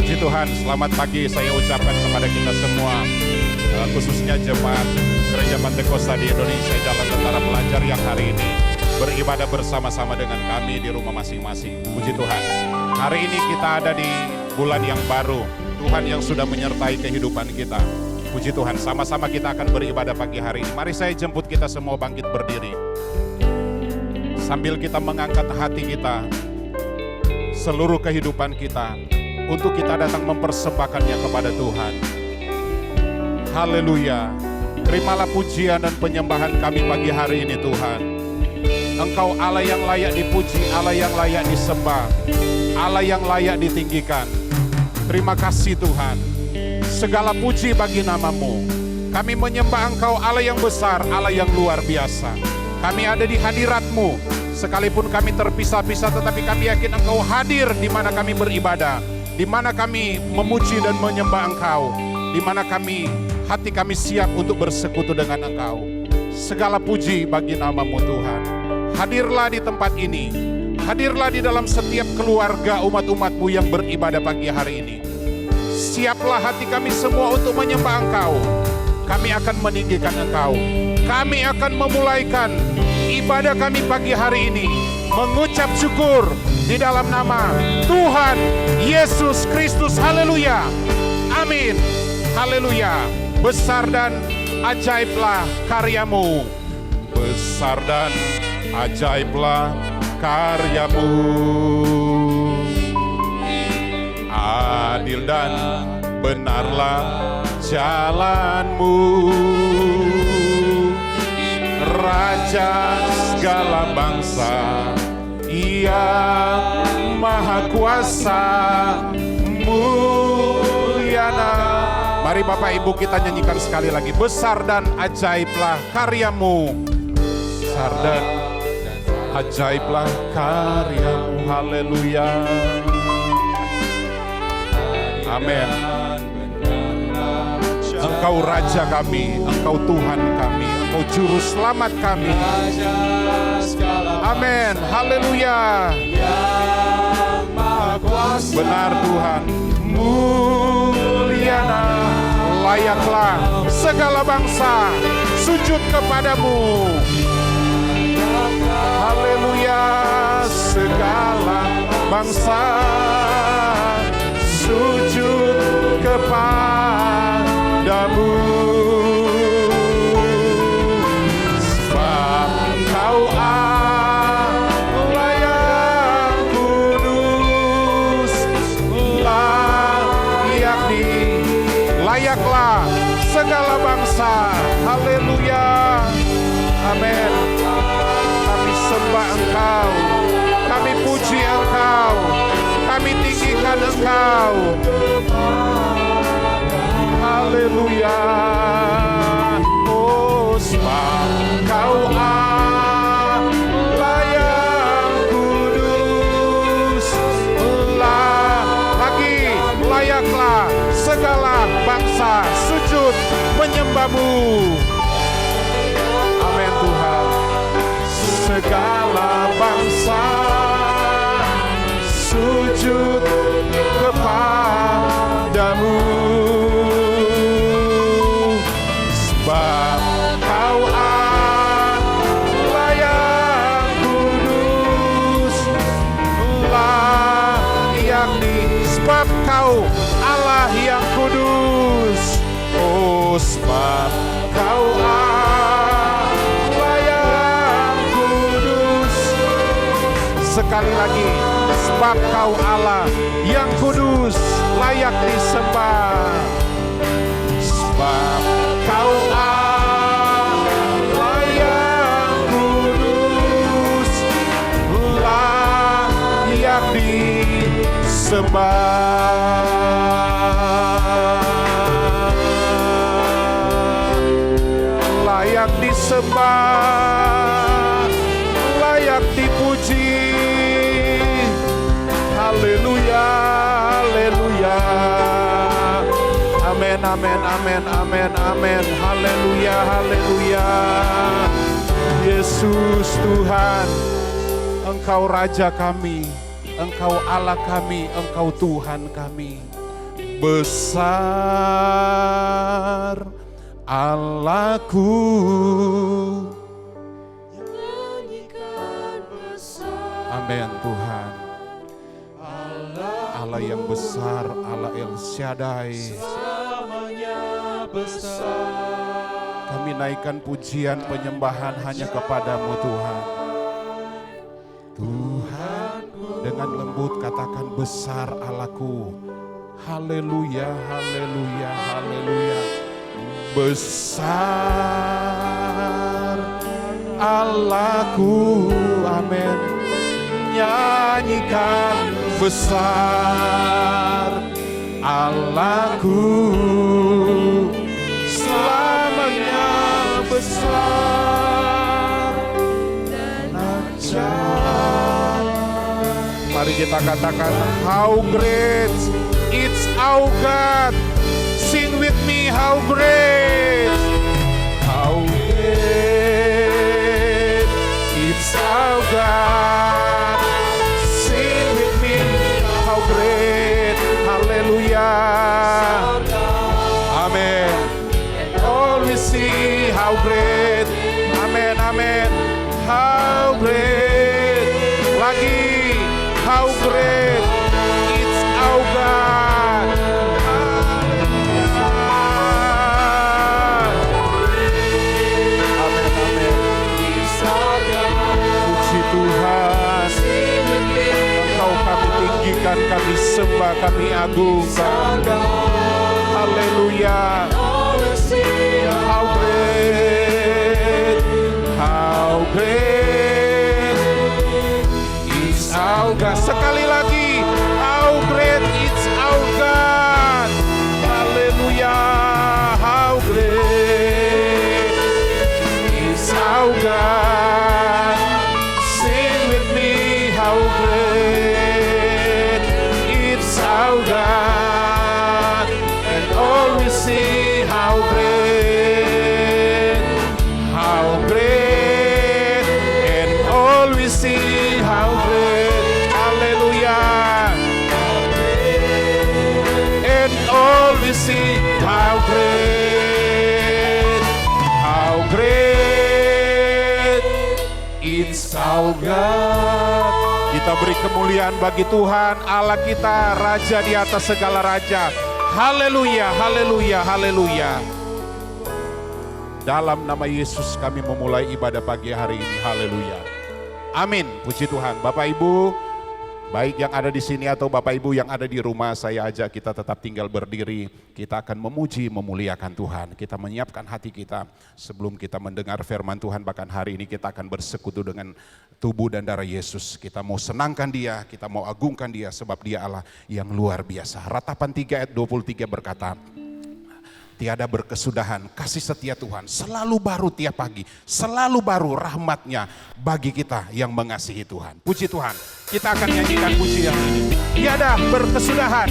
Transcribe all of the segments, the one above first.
Puji Tuhan, selamat pagi saya ucapkan kepada kita semua, khususnya jemaat Gereja Pantekosta di Indonesia, Jalan Tentara Pelajar yang hari ini beribadah bersama-sama dengan kami di rumah masing-masing. Puji Tuhan, hari ini kita ada di bulan yang baru, Tuhan yang sudah menyertai kehidupan kita. Puji Tuhan, sama-sama kita akan beribadah pagi hari ini. Mari saya jemput kita semua bangkit berdiri. Sambil kita mengangkat hati kita, seluruh kehidupan kita, untuk kita datang mempersembahkannya kepada Tuhan. Haleluya. Terimalah pujian dan penyembahan kami pagi hari ini Tuhan. Engkau Allah yang layak dipuji, Allah yang layak disembah, Allah yang layak ditinggikan. Terima kasih Tuhan. Segala puji bagi nama-Mu. Kami menyembah Engkau Allah yang besar, Allah yang luar biasa. Kami ada di hadirat-Mu. Sekalipun kami terpisah-pisah, tetapi kami yakin Engkau hadir di mana kami beribadah, di mana kami memuji dan menyembah Engkau, di mana hati kami siap untuk bersekutu dengan Engkau. Segala puji bagi nama-Mu Tuhan. Hadirlah di tempat ini, hadirlah di dalam setiap keluarga umat-umat-Mu yang beribadah pagi hari ini. Siaplah hati kami semua untuk menyembah Engkau. Kami akan meninggikan Engkau. Kami akan memulaikan ibadah kami pagi hari ini mengucap syukur di dalam nama Tuhan Yesus Kristus. Haleluya. Amin. Haleluya. Besar dan ajaiblah karya-Mu. Besar dan ajaiblah karya-Mu. Adil dan benarlah jalan-Mu. Raja segala bangsa, yang maha kuasa, muliana. Mari Bapak Ibu kita nyanyikan sekali lagi. Besar dan ajaiblah karya-Mu. Besar dan ajaiblah karya-Mu. Haleluya. Amin. Engkau Raja kami, Engkau Tuhan kami, Engkau Juru Selamat kami. Amin. Haleluya. Benar Tuhan. Muliana. Layaklah segala bangsa sujud kepadamu. Haleluya. Segala bangsa sujud kepadamu. Sebab Engkau Allah yang kudus, layaklah segala bangsa. Haleluya. Amin. Kami sembah Engkau, kami puji Engkau, kami tinggikan Engkau. Haleluya. Oh, sebab Engkau Allah yang kudus, layaklah segala bangsa sujud menyembah-Mu. Amin Tuhan. Segala bangsa sujud kepadamu. Sebab Kau Allah yang kudus, layak sebab Kau Allah yang kudus. Oh, sebab Kau Allah yang kudus. Sekali lagi, sebab Kau Allah yang kudus, layak disembah. Sebab Kau Allah yang kudus, layak disembah. Layak disembah, layak dipuji. Haleluya, haleluya. Amin, amin, amin, amin, amin. Haleluya, haleluya. Yesus Tuhan, Engkau Raja kami, Engkau Allah kami, Engkau Tuhan kami. besar Allahku. Amin Tuhan. Allah yang besar, Allah El Shaddai. Kami naikkan pujian penyembahan hanya kepadamu Tuhan. Tuhan, dengan lembut katakan besar Allahku. Haleluya, haleluya, haleluya. Besar Allahku, amin. Nyanyikan besar Allahku, selamanya besar dan ajaib. Mari kita katakan, how great it's our God. Sing with me, how great, how great it's our God. Sing with me, how great, hallelujah, amen. All we see, how great, amen, amen. How great, lagi, how great it's our God. Amen, amen. Puji Tuhan, Engkau kami tinggikan, kami sembah, kami agungkan. Haleluya. How great, how great is our God. Sekali lagi, how great is our God. Haleluya. How great is our God. Sing with me, how great is our God. And all we see, how great, how great. And all we see, how great. Hallelujah. And all we see, how great, how great it's our God. Kita beri kemuliaan bagi Tuhan Allah kita, Raja di atas segala raja. Haleluya, haleluya, haleluya. Dalam nama Yesus kami memulai ibadah pagi hari ini. Haleluya. Amin. Puji Tuhan. Bapak Ibu, baik yang ada di sini atau Bapak Ibu yang ada di rumah, saya ajak kita tetap tinggal berdiri. Kita akan memuji, memuliakan Tuhan. Kita menyiapkan hati kita sebelum kita mendengar firman Tuhan. Bahkan hari ini kita akan bersekutu dengan tubuh dan darah Yesus. Kita mau senangkan Dia, kita mau agungkan Dia sebab Dia Allah yang luar biasa. Ratapan 3 ayat 23 berkata, tiada berkesudahan kasih setia Tuhan, selalu baru tiap pagi, selalu baru rahmat-Nya bagi kita yang mengasihi Tuhan. Puji Tuhan, kita akan nyanyikan pujian ini. Tiada berkesudahan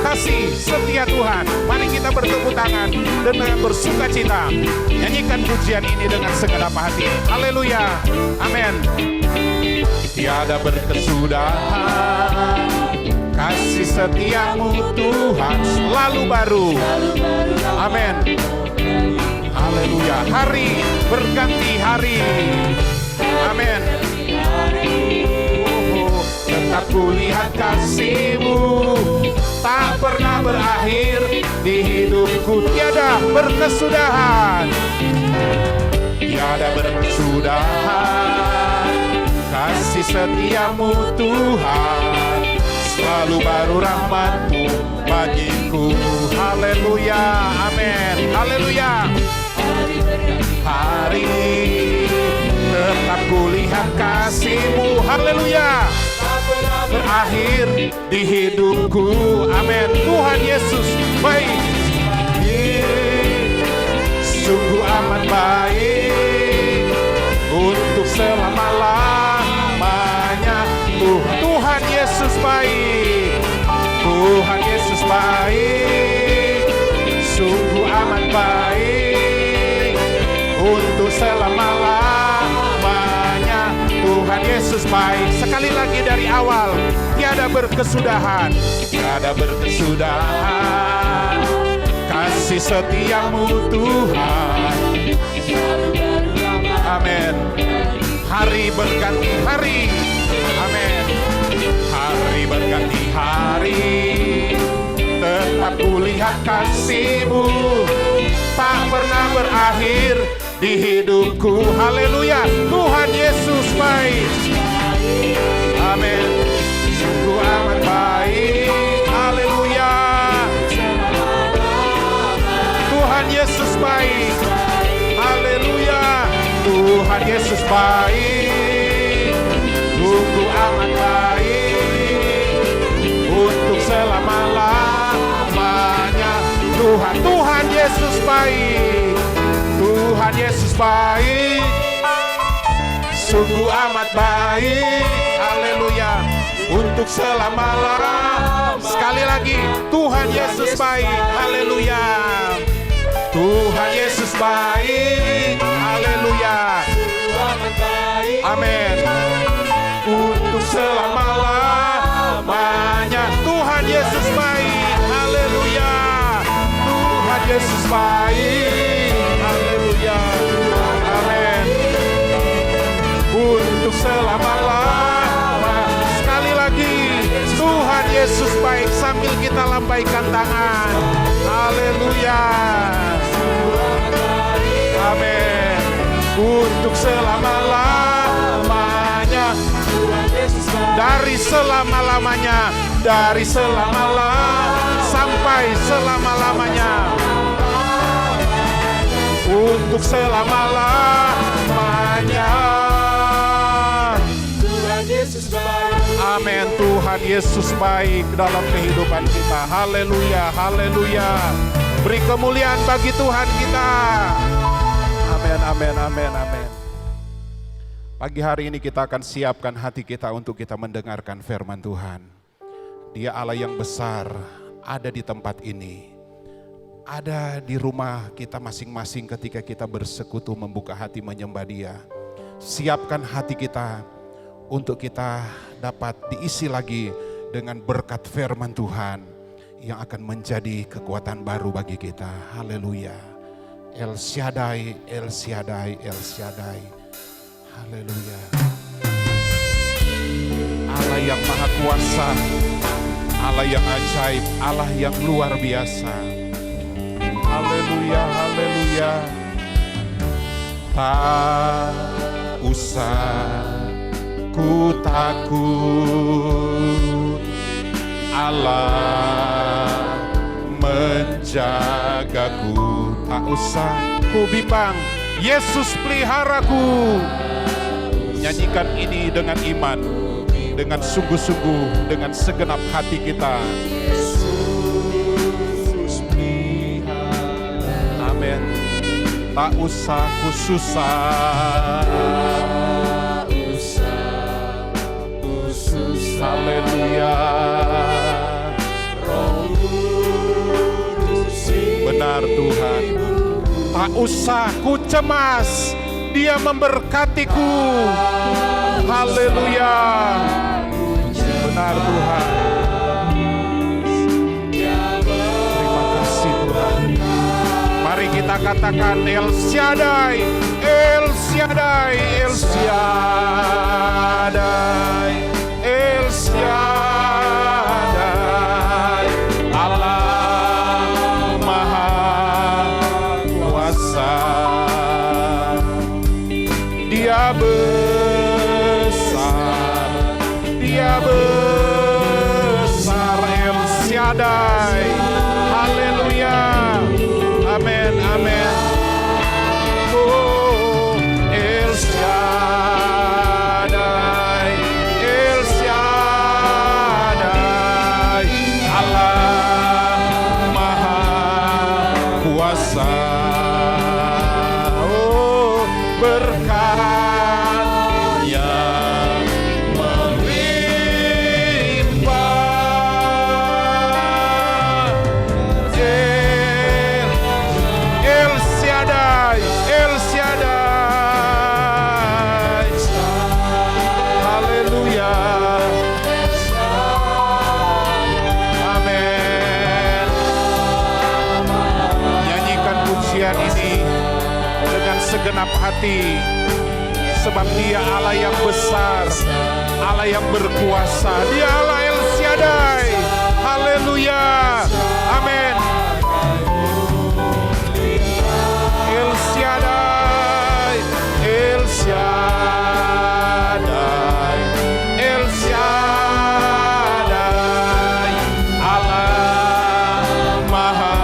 kasih setia Tuhan. Mari kita bertepuk tangan dan dengan bersuka cita nyanyikan pujian ini dengan segenap hati. Haleluya, amin. Tiada berkesudahan kasih setiamu Tuhan, selalu baru. Amin. Haleluya. Hari berganti hari. Amin. Tetap kulihat kasih-Mu tak pernah berakhir di hidupku. Tiada berkesudahan, tiada berkesudahan kasih setiamu Tuhan, selalu baru rahmat-Mu bagiku. Haleluya, amin. Haleluya. Hari tetap kulihat kasih-Mu. Haleluya. Berakhir di hidupku. Amin. Tuhan Yesus baik. Sungguh amat baik untuk selama-lamanya. Tuhan Yesus baik. Tuhan Yesus baik. Sungguh amat baik untuk selama-lamanya. Tuhan Yesus Yesus baik. Sekali lagi dari awal. Tiada berkesudahan. Tiada berkesudahan. Kasih setiamu Tuhan. Amin. Hari berganti hari. Amin. Hari berganti hari. Tetap kulihat kasih-Mu. Tak pernah berakhir di hidupku. Haleluya. Tuhan Yesus baik. Amin. Sungguh amat baik. Haleluya. Tuhan Yesus baik. Haleluya. Tuhan Yesus baik. Sungguh amat baik. Untuk selama-lamanya. Tuhan Yesus baik. Tuhan Yesus baik. Sungguh amat baik. Haleluya. Untuk selama-lamanya. Sekali lagi, Tuhan Yesus baik. Haleluya. Tuhan Yesus baik. Haleluya. Amin. Untuk selama-lamanya. Tuhan Yesus baik. Haleluya. Tuhan Yesus baik. Haleluya. Amin. Untuk selama-lamanya. Sekali lagi, Tuhan Yesus baik. Sambil kita lambaikan tangan. Haleluya. Amin. Untuk selama-lamanya. Dari selama-lamanya. Dari selama-lamanya sampai selama-lamanya. Untuk selama-lamanya. Tuhan Yesus baik. Amin. Tuhan Yesus baik dalam kehidupan kita. Haleluya. Haleluya. Beri kemuliaan bagi Tuhan kita. Amin. Amin. Amin. Amin. Pagi hari ini kita akan siapkan hati kita untuk kita mendengarkan firman Tuhan. Dia Allah yang besar, ada di tempat ini. Ada di rumah kita masing-masing ketika kita bersekutu membuka hati menyembah Dia. Siapkan hati kita untuk kita dapat diisi lagi dengan berkat firman Tuhan yang akan menjadi kekuatan baru bagi kita. Haleluya. El Shaddai, El Shaddai, El Shaddai. Haleluya. Allah yang maha kuasa, Allah yang ajaib, Allah yang luar biasa. Haleluya, haleluya. Tak usah ku takut, Allah menjagaku. Tak usah ku bimbang, Yesus peliharaku. Nyanyikan ini dengan iman, dengan sungguh-sungguh, dengan segenap hati kita. Yesus pelihara. Amin. Tak usah ku susah. Haleluya. Benar Tuhan. Tak usah ku cemas, Dia memberkatiku. Haleluya. Benar Tuhan. Terima kasih Tuhan. Mari kita katakan El Shaddai, El Shaddai, El Shaddai, El Shaddai. Allah Maha Kuasa. Dia besar, Dia besar, El Shaddai. Haleluya. Amin, amin. Oh, El Shaddai, El Shaddai. Allah Maha Kuasa. Oh, berkat yang melimpah. El Shaddai, El Shaddai. Haleluya. segenap hati. Sebab Dia Allah yang besar, Allah yang berkuasa. Dia Allah El Shaddai. Haleluya. Amin. El Shaddai, El Shaddai, El Shaddai, Allah Maha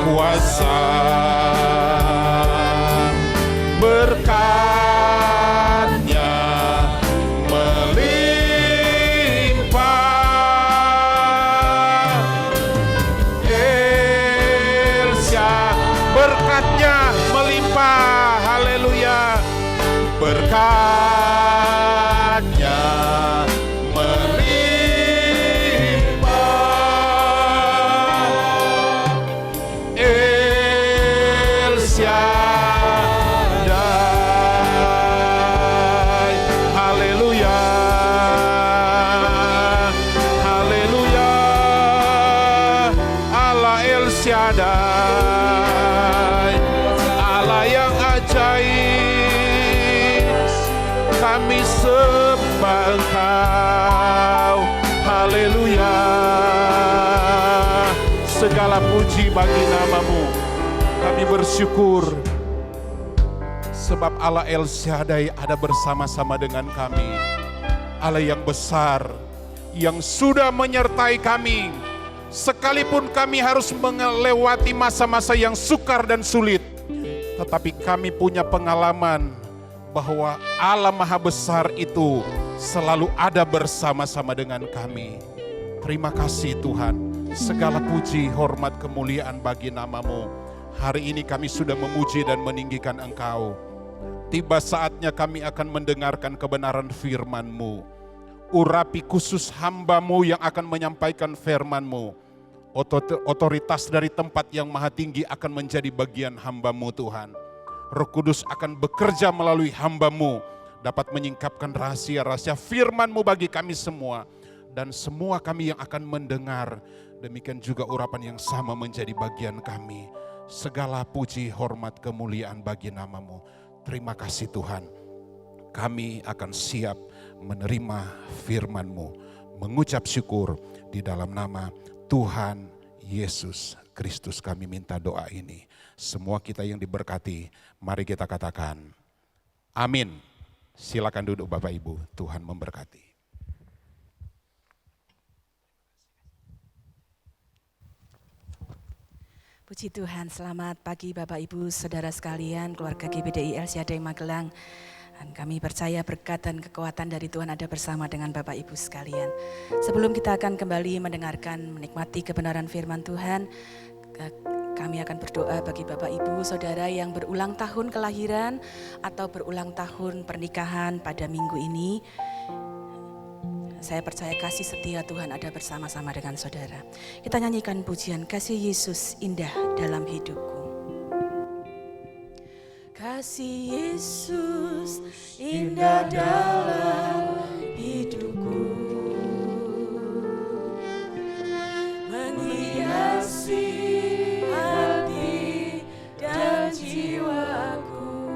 Kuasa. Berkat-Nya melimpah. El Shaddai, berkat-Nya melimpah. Haleluya. Berkat-Nya melimpah. El Shaddai. Haleluya. Haleluya. Allah El Shaddai, Allah yang ajaib, kami sembah Engkau. Haleluya. Segala puji bagi nama-Mu. Kami bersyukur sebab Allah El Shaddai ada bersama-sama dengan kami. Allah yang besar, yang sudah menyertai kami. Sekalipun kami harus melewati masa-masa yang sukar dan sulit, tetapi kami punya pengalaman bahwa Allah Maha Besar itu selalu ada bersama-sama dengan kami. Terima kasih Tuhan. Segala puji, hormat, kemuliaan bagi nama-Mu. Hari ini kami sudah memuji dan meninggikan Engkau. Tiba saatnya kami akan mendengarkan kebenaran firman-Mu. Urapi khusus hamba-Mu yang akan menyampaikan firman-Mu. Otoritas dari tempat yang maha tinggi akan menjadi bagian hamba-Mu Tuhan. Roh Kudus akan bekerja melalui hamba-Mu, dapat menyingkapkan rahasia-rahasia firman-Mu bagi kami semua. Dan semua kami yang akan mendengar, demikian juga urapan yang sama menjadi bagian kami. Segala puji, hormat, kemuliaan bagi nama-Mu. Terima kasih Tuhan. Kami akan siap menerima firman-Mu, mengucap syukur di dalam nama Tuhan Yesus Kristus kami minta doa ini. Semua kita yang diberkati, mari kita katakan amin. Silakan duduk Bapak Ibu, Tuhan memberkati. Puji Tuhan, selamat pagi Bapak Ibu, Saudara sekalian, keluarga GBDI El Shaddai Magelang. Dan kami percaya berkat dan kekuatan dari Tuhan ada bersama dengan Bapak Ibu sekalian. Sebelum kita akan kembali mendengarkan, menikmati kebenaran firman Tuhan, kami akan berdoa bagi Bapak Ibu, Saudara yang berulang tahun kelahiran atau berulang tahun pernikahan pada minggu ini. Saya percaya kasih setia Tuhan ada bersama-sama dengan saudara. Kita nyanyikan pujian kasih Yesus indah dalam hidupku. Kasih Yesus indah dalam hidupku, menghiasi hati dan jiwaku.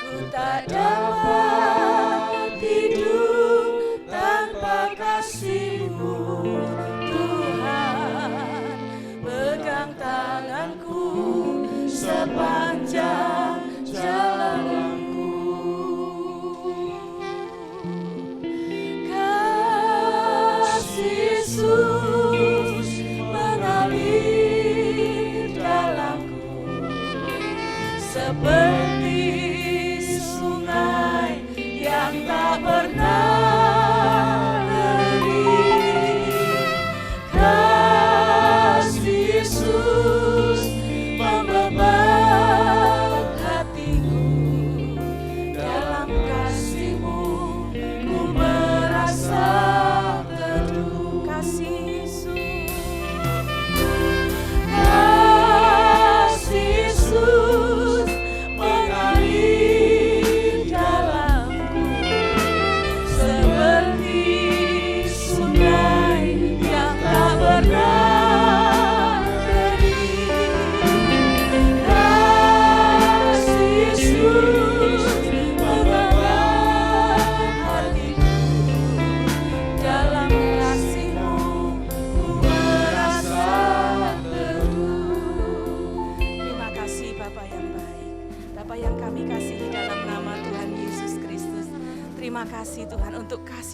Ku tak dapat hidup tanpa kasih-Mu, Tuhan. Pegang tanganku sepanjang jalanku. Kasih Yesus mengalir dalamku, seperti sungai yang tak pernah kering. Kasih Yesus membebani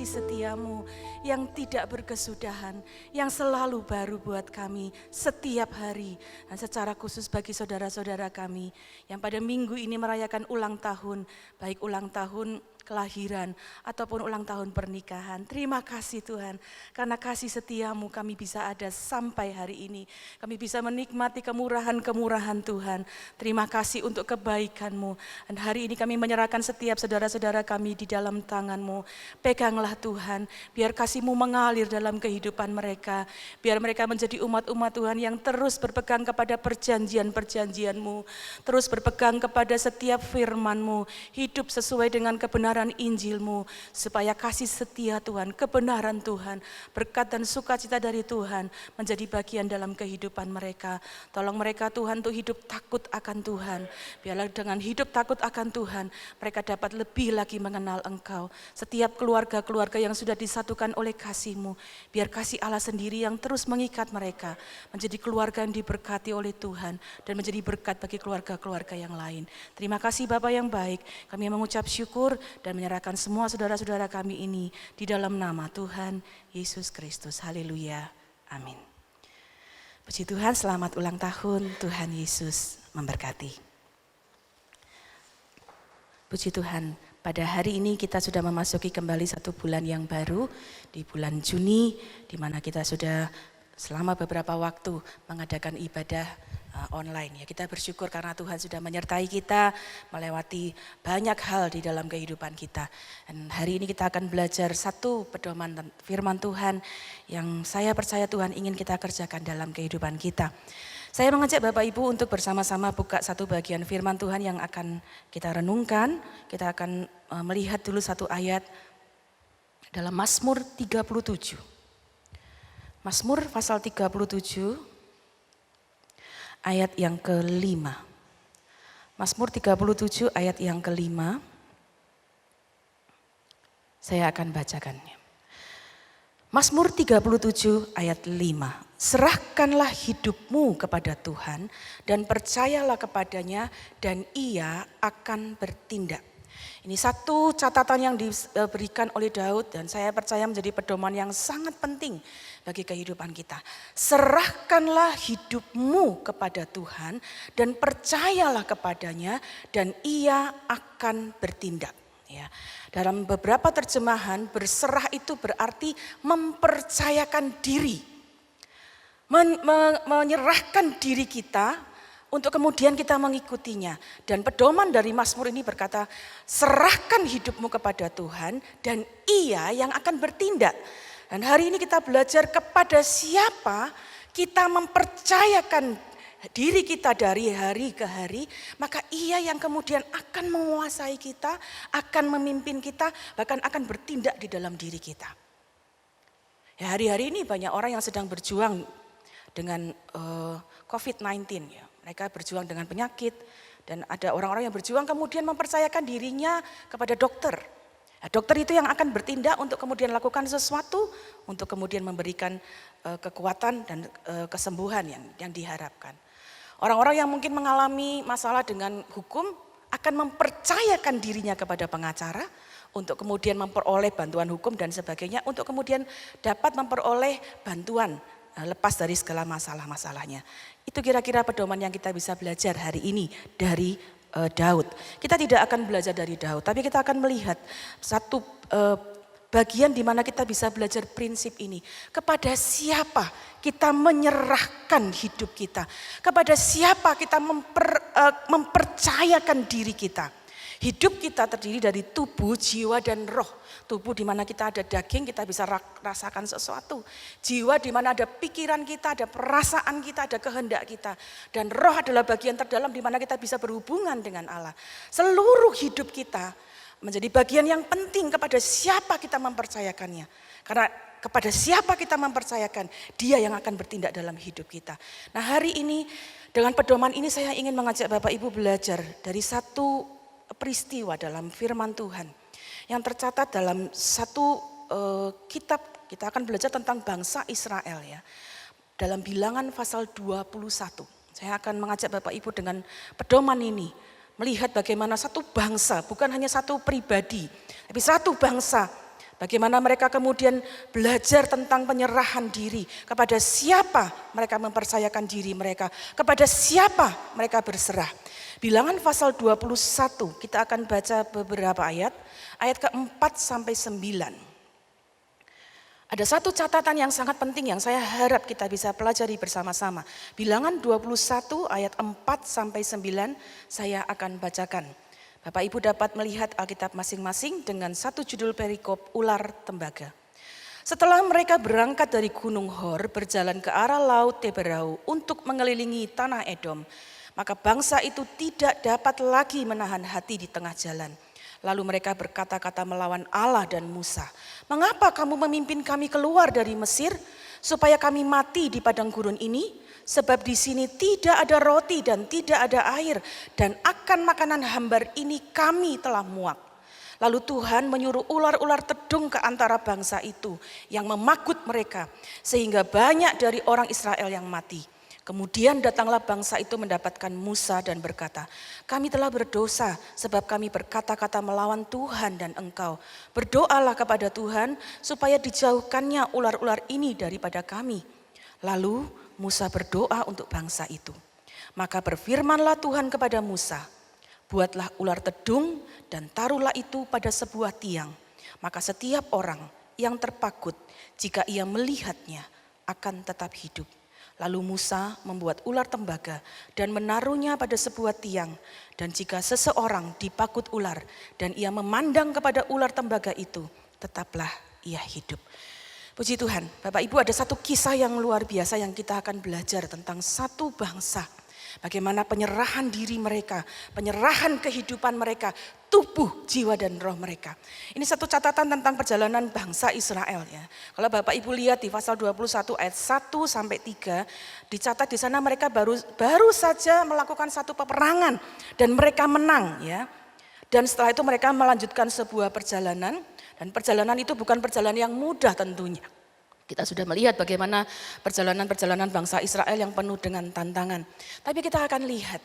kasih setiamu yang tidak berkesudahan, yang selalu baru buat kami setiap hari. Dan secara khusus bagi saudara-saudara kami yang pada minggu ini merayakan ulang tahun, baik ulang tahun kelahiran ataupun ulang tahun pernikahan. Terima kasih Tuhan, karena kasih setiamu kami bisa ada sampai hari ini. Kami bisa menikmati kemurahan-kemurahan Tuhan. Terima kasih untuk kebaikan-Mu. Dan hari ini kami menyerahkan setiap saudara-saudara kami di dalam tangan-Mu. Peganglah Tuhan, biar kasih-Mu mengalir dalam kehidupan mereka. Biar mereka menjadi umat-umat Tuhan yang terus berpegang kepada perjanjian-perjanjian-Mu. Terus berpegang kepada setiap firman-Mu. Hidup sesuai dengan kebenaran Injil-Mu, supaya kasih setia Tuhan, kebenaran Tuhan, berkat dan sukacita dari Tuhan menjadi bagian dalam kehidupan mereka. Tolong mereka Tuhan untuk hidup takut akan Tuhan. Biarlah dengan hidup takut akan Tuhan, mereka dapat lebih lagi mengenal Engkau. Setiap keluarga-keluarga yang sudah disatukan oleh kasih-Mu, biar kasih Allah sendiri yang terus mengikat mereka, menjadi keluarga yang diberkati oleh Tuhan, dan menjadi berkat bagi keluarga-keluarga yang lain. Terima kasih Bapa yang baik, kami mengucap syukur dan menyerahkan semua saudara-saudara kami ini di dalam nama Tuhan Yesus Kristus. Haleluya. Amin. Puji Tuhan, selamat ulang tahun. Tuhan Yesus memberkati. Puji Tuhan, pada hari ini kita sudah memasuki kembali satu bulan yang baru, di bulan Juni, di mana kita sudah selama beberapa waktu mengadakan ibadah online. Ya, kita bersyukur karena Tuhan sudah menyertai kita melewati banyak hal di dalam kehidupan kita. Dan hari ini kita akan belajar satu pedoman firman Tuhan yang saya percaya Tuhan ingin kita kerjakan dalam kehidupan kita. Saya mengajak Bapak Ibu untuk bersama-sama buka satu bagian firman Tuhan yang akan kita renungkan. Kita akan melihat dulu satu ayat dalam Mazmur 37. Mazmur pasal 37 ayat yang ke-5. Mazmur 37 ayat yang ke-5. Saya akan bacakannya. Mazmur 37 ayat 5. Serahkanlah hidupmu kepada Tuhan dan percayalah kepadanya dan Ia akan bertindak. Ini satu catatan yang diberikan oleh Daud dan saya percaya menjadi pedoman yang sangat penting bagi kehidupan kita. Serahkanlah hidupmu kepada Tuhan dan percayalah kepadanya dan Ia akan bertindak. Ya, dalam beberapa terjemahan berserah itu berarti mempercayakan diri. Menyerahkan diri kita untuk kemudian kita mengikutinya. Dan pedoman dari Mazmur ini berkata, serahkan hidupmu kepada Tuhan dan Ia yang akan bertindak. Dan hari ini kita belajar kepada siapa kita mempercayakan diri kita dari hari ke hari, maka Ia yang kemudian akan menguasai kita, akan memimpin kita, bahkan akan bertindak di dalam diri kita. Ya, hari-hari ini banyak orang yang sedang berjuang dengan COVID-19 ya. Mereka berjuang dengan penyakit dan ada orang-orang yang berjuang kemudian mempercayakan dirinya kepada dokter. Nah, dokter itu yang akan bertindak untuk kemudian lakukan sesuatu untuk kemudian memberikan kekuatan dan kesembuhan yang diharapkan. Orang-orang yang mungkin mengalami masalah dengan hukum akan mempercayakan dirinya kepada pengacara untuk kemudian memperoleh bantuan hukum dan sebagainya untuk kemudian dapat memperoleh bantuan lepas dari segala masalah-masalahnya. Itu kira-kira pedoman yang kita bisa belajar hari ini dari Daud. Kita tidak akan belajar dari Daud, tapi kita akan melihat satu bagian di mana kita bisa belajar prinsip ini. Kepada siapa kita menyerahkan hidup kita? Kepada siapa kita mempercayakan diri kita? Hidup kita terdiri dari tubuh, jiwa, dan roh. Tubuh di mana kita ada daging, kita bisa rasakan sesuatu. Jiwa di mana ada pikiran kita, ada perasaan kita, ada kehendak kita. Dan roh adalah bagian terdalam di mana kita bisa berhubungan dengan Allah. Seluruh hidup kita menjadi bagian yang penting kepada siapa kita mempercayakannya. Karena kepada siapa kita mempercayakan, Dia yang akan bertindak dalam hidup kita. Nah, hari ini dengan pedoman ini saya ingin mengajak Bapak Ibu belajar dari satu peristiwa dalam firman Tuhan yang tercatat dalam satu kitab. Kita akan belajar tentang bangsa Israel ya. Dalam Bilangan pasal 21. Saya akan mengajak Bapak Ibu dengan pedoman ini melihat bagaimana satu bangsa, bukan hanya satu pribadi, tapi satu bangsa, Bagaimana mereka kemudian belajar tentang penyerahan diri. Kepada siapa mereka mempercayakan diri mereka. Kepada siapa mereka berserah. Bilangan pasal 21, kita akan baca beberapa ayat. Ayat ke-4 sampai 9. Ada satu catatan yang sangat penting yang saya harap kita bisa pelajari bersama-sama. Bilangan 21 ayat 4 sampai 9 saya akan bacakan. Bapak Ibu dapat melihat Alkitab masing-masing dengan satu judul perikop ular tembaga. Setelah mereka berangkat dari Gunung Hor berjalan ke arah Laut Teberau untuk mengelilingi tanah Edom, maka bangsa itu tidak dapat lagi menahan hati di tengah jalan. Lalu mereka berkata-kata melawan Allah dan Musa, "Mengapa kamu memimpin kami keluar dari Mesir supaya kami mati di padang gurun ini? Sebab di sini tidak ada roti dan tidak ada air, dan akan makanan hambar ini kami telah muak." Lalu Tuhan menyuruh ular-ular tedung ke antara bangsa itu yang memakut mereka, sehingga banyak dari orang Israel yang mati. Kemudian datanglah bangsa itu mendapatkan Musa dan berkata, "Kami telah berdosa sebab kami berkata-kata melawan Tuhan dan engkau. Berdoalah kepada Tuhan supaya dijauhkannya ular-ular ini daripada kami." Lalu Musa berdoa untuk bangsa itu. Maka berfirmanlah Tuhan kepada Musa, "Buatlah ular tedung dan taruhlah itu pada sebuah tiang. Maka setiap orang yang terpakut jika ia melihatnya akan tetap hidup." Lalu Musa membuat ular tembaga dan menaruhnya pada sebuah tiang. Dan jika seseorang dipakut ular dan ia memandang kepada ular tembaga itu, tetaplah ia hidup. Puji Tuhan, Bapak Ibu, ada satu kisah yang luar biasa yang kita akan belajar tentang satu bangsa. Bagaimana penyerahan diri mereka, penyerahan kehidupan mereka, tubuh, jiwa dan roh mereka. Ini satu catatan tentang perjalanan bangsa Israel ya. Kalau Bapak Ibu lihat di pasal 21 ayat 1 sampai 3, dicatat di sana mereka baru saja melakukan satu peperangan dan mereka menang ya. Dan setelah itu mereka melanjutkan sebuah perjalanan, dan perjalanan itu bukan perjalanan yang mudah tentunya. Kita sudah melihat bagaimana perjalanan-perjalanan bangsa Israel yang penuh dengan tantangan. Tapi kita akan lihat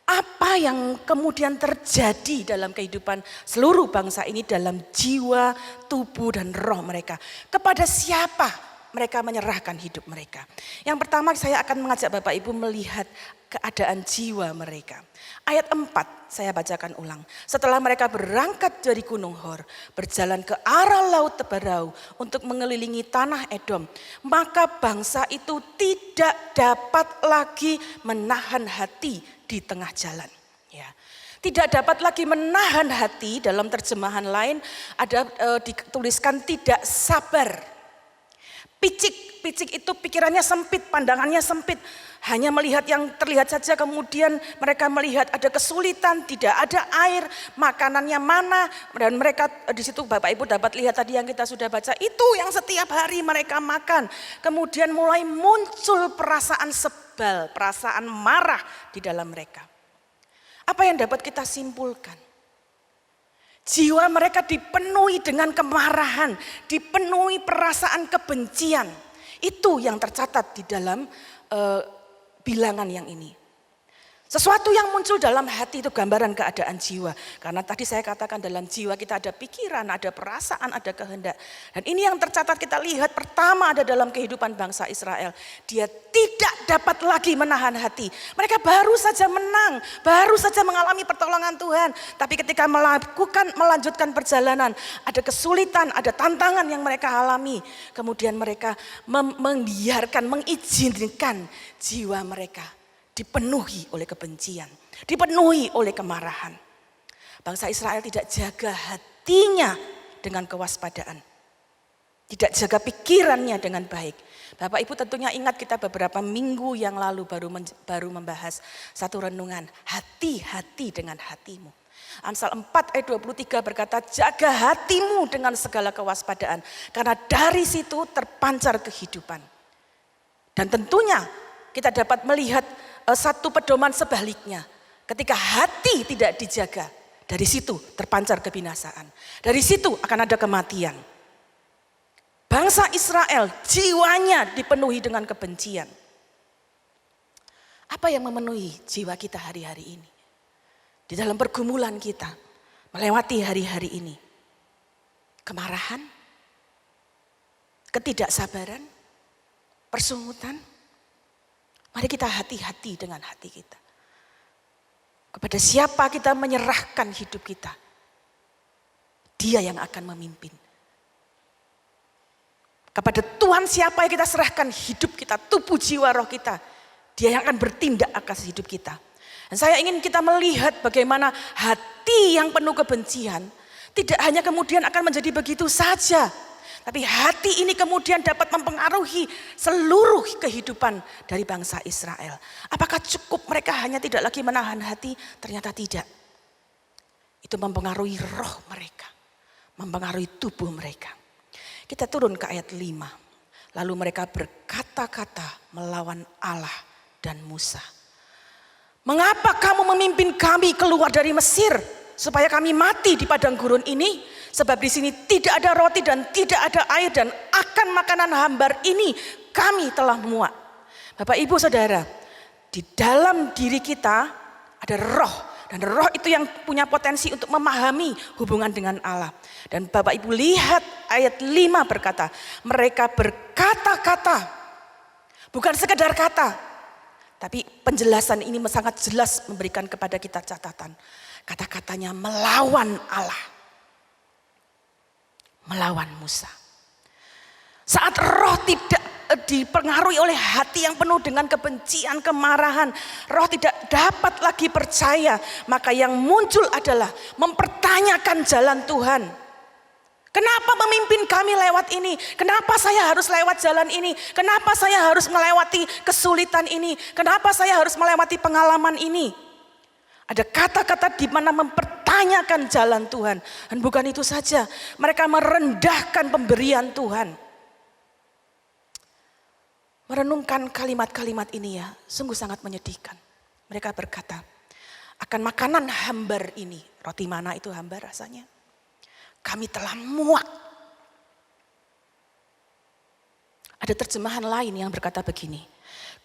apa yang kemudian terjadi dalam kehidupan seluruh bangsa ini dalam jiwa, tubuh dan roh mereka. Kepada siapa mereka menyerahkan hidup mereka. Yang pertama saya akan mengajak Bapak Ibu melihat keadaan jiwa mereka. Ayat 4 saya bacakan ulang. Setelah mereka berangkat dari Gunung Hor, berjalan ke arah Laut Teberau untuk mengelilingi tanah Edom, maka bangsa itu tidak dapat lagi menahan hati di tengah jalan. Ya. Tidak dapat lagi menahan hati, dalam terjemahan lain ada dituliskan tidak sabar. Picik itu pikirannya sempit, pandangannya sempit. Hanya melihat yang terlihat saja, kemudian mereka melihat ada kesulitan, tidak ada air, makanannya mana. Dan mereka di situ Bapak Ibu dapat lihat tadi yang kita sudah baca, itu yang setiap hari mereka makan. Kemudian mulai muncul perasaan sebal, perasaan marah di dalam mereka. Apa yang dapat kita simpulkan? Jiwa mereka dipenuhi dengan kemarahan, dipenuhi perasaan kebencian. Itu yang tercatat di dalam bilangan yang ini. Sesuatu yang muncul dalam hati itu gambaran keadaan jiwa. Karena tadi saya katakan dalam jiwa kita ada pikiran, ada perasaan, ada kehendak. Dan ini yang tercatat kita lihat pertama ada dalam kehidupan bangsa Israel. Dia tidak dapat lagi menahan hati. Mereka baru saja menang, baru saja mengalami pertolongan Tuhan. Tapi ketika melanjutkan perjalanan, ada kesulitan, ada tantangan yang mereka alami. Kemudian mereka membiarkan, mengizinkan jiwa mereka dipenuhi oleh kebencian, dipenuhi oleh kemarahan. Bangsa Israel tidak jaga hatinya dengan kewaspadaan. Tidak jaga pikirannya dengan baik. Bapak Ibu tentunya ingat kita beberapa minggu yang lalu baru membahas satu renungan. Hati-hati dengan hatimu. Amsal 4 ayat 23 berkata, jaga hatimu dengan segala kewaspadaan. Karena dari situ terpancar kehidupan. Dan tentunya kita dapat melihat satu pedoman sebaliknya. Ketika hati tidak dijaga, dari situ terpancar kebinasaan. Dari situ akan ada kematian. Bangsa Israel jiwanya dipenuhi dengan kebencian. Apa yang memenuhi jiwa kita hari-hari ini? Di dalam pergumulan kita, melewati hari-hari ini. Kemarahan, ketidaksabaran, persungutan. Mari kita hati-hati dengan hati kita. Kepada siapa kita menyerahkan hidup kita, Dia yang akan memimpin. Kepada Tuhan siapa yang kita serahkan hidup kita, tubuh, jiwa, roh kita, Dia yang akan bertindak atas hidup kita. Dan saya ingin kita melihat bagaimana hati yang penuh kebencian tidak hanya kemudian akan menjadi begitu saja. Tapi hati ini kemudian dapat mempengaruhi seluruh kehidupan dari bangsa Israel. Apakah cukup mereka hanya tidak lagi menahan hati? Ternyata tidak. Itu mempengaruhi roh mereka. Mempengaruhi tubuh mereka. Kita turun ke ayat 5. Lalu mereka berkata-kata melawan Allah dan Musa. Mengapa kamu memimpin kami keluar dari Mesir? Supaya kami mati di padang gurun ini? Sebab di sini tidak ada roti dan tidak ada air, dan akan makanan hambar ini kami telah muak. Bapak, Ibu, Saudara, di dalam diri kita ada roh, dan roh itu yang punya potensi untuk memahami hubungan dengan Allah. Dan Bapak Ibu lihat ayat 5 berkata, mereka berkata-kata, bukan sekedar kata, tapi penjelasan ini sangat jelas memberikan kepada kita catatan. Kata-katanya melawan Allah. Melawan Musa. Saat roh tidak dipengaruhi oleh hati yang penuh dengan kebencian, kemarahan, roh tidak dapat lagi percaya, maka yang muncul adalah mempertanyakan jalan Tuhan. Kenapa memimpin kami lewat ini? Kenapa saya harus lewat jalan ini? Kenapa saya harus melewati kesulitan ini? Kenapa saya harus melewati pengalaman ini? Ada kata-kata di mana mempertanyakan jalan Tuhan. Dan bukan itu saja, mereka merendahkan pemberian Tuhan. Merenungkan kalimat-kalimat ini ya, sungguh sangat menyedihkan. Mereka berkata, akan makanan hambar ini, roti mana itu hambar rasanya? Kami telah muak. Ada terjemahan lain yang berkata begini,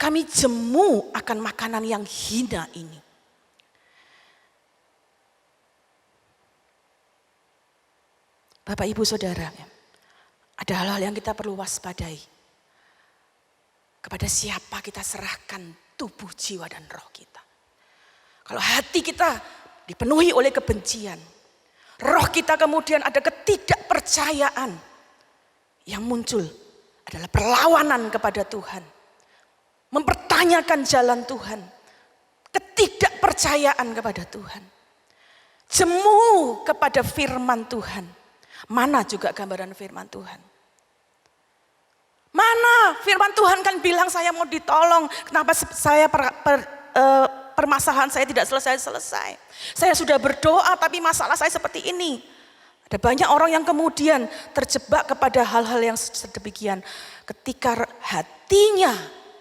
kami jemu akan makanan yang hina ini. Bapak, Ibu, Saudara, ada hal-hal yang kita perlu waspadai. Kepada siapa kita serahkan tubuh, jiwa, dan roh kita. Kalau hati kita dipenuhi oleh kebencian, roh kita kemudian ada ketidakpercayaan, yang muncul adalah perlawanan kepada Tuhan. Mempertanyakan jalan Tuhan. Ketidakpercayaan kepada Tuhan. Jemu kepada firman Tuhan. Mana juga gambaran firman Tuhan? Mana firman Tuhan kan bilang saya mau ditolong. Kenapa saya permasalahan saya tidak selesai-selesai? Saya sudah berdoa tapi masalah saya seperti ini. Ada banyak orang yang kemudian terjebak kepada hal-hal yang sedemikian. Ketika hatinya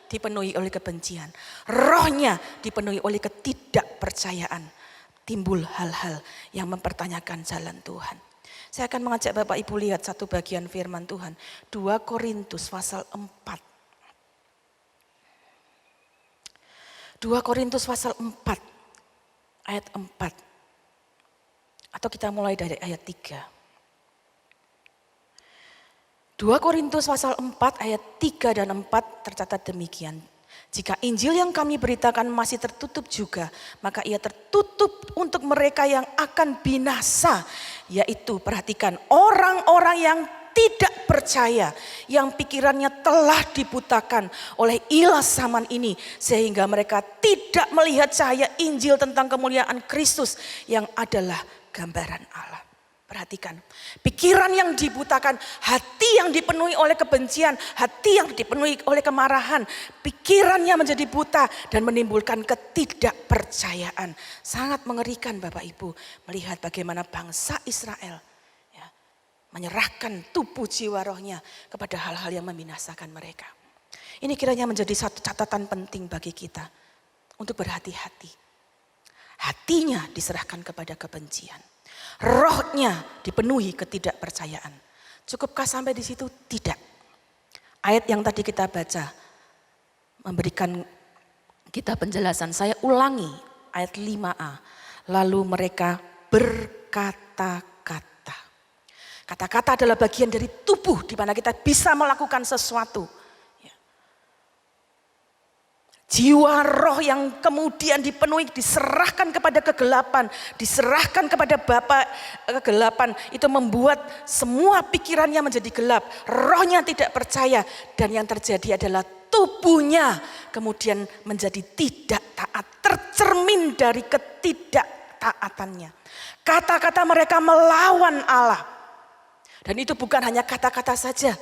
dipenuhi oleh kebencian, rohnya dipenuhi oleh ketidakpercayaan, timbul hal-hal yang mempertanyakan jalan Tuhan. Saya akan mengajak Bapak Ibu lihat satu bagian firman Tuhan. 2 Korintus pasal 4. 2 Korintus pasal 4 ayat 4. Atau kita mulai dari ayat 3. 2 Korintus pasal 4 ayat 3 dan 4 tercatat demikian. Jika Injil yang kami beritakan masih tertutup juga, maka ia tertutup untuk mereka yang akan binasa. Yaitu, perhatikan, orang-orang yang tidak percaya, yang pikirannya telah dibutakan oleh ilah zaman ini, sehingga mereka tidak melihat cahaya Injil tentang kemuliaan Kristus yang adalah gambaran Allah. Perhatikan, pikiran yang dibutakan, hati yang dipenuhi oleh kebencian, hati yang dipenuhi oleh kemarahan, pikirannya menjadi buta dan menimbulkan ketidakpercayaan. Sangat mengerikan Bapak Ibu melihat bagaimana bangsa Israel ya, menyerahkan tubuh, jiwa, rohnya kepada hal-hal yang membinasakan mereka. Ini kiranya menjadi satu catatan penting bagi kita untuk berhati-hati. Hatinya diserahkan kepada kebencian. Rohnya dipenuhi ketidakpercayaan. Cukupkah sampai di situ? Tidak. Ayat yang tadi kita baca memberikan kita penjelasan. Saya ulangi ayat 5a. Lalu mereka berkata-kata. Kata-kata adalah bagian dari tubuh di mana kita bisa melakukan sesuatu. Ya. Jiwa roh yang kemudian dipenuhi, diserahkan kepada kegelapan, diserahkan kepada bapa kegelapan, itu membuat semua pikirannya menjadi gelap, rohnya tidak percaya, dan yang terjadi adalah tubuhnya kemudian menjadi tidak taat, tercermin dari ketidaktaatannya. Kata-kata mereka melawan Allah. Dan itu bukan hanya kata-kata saja.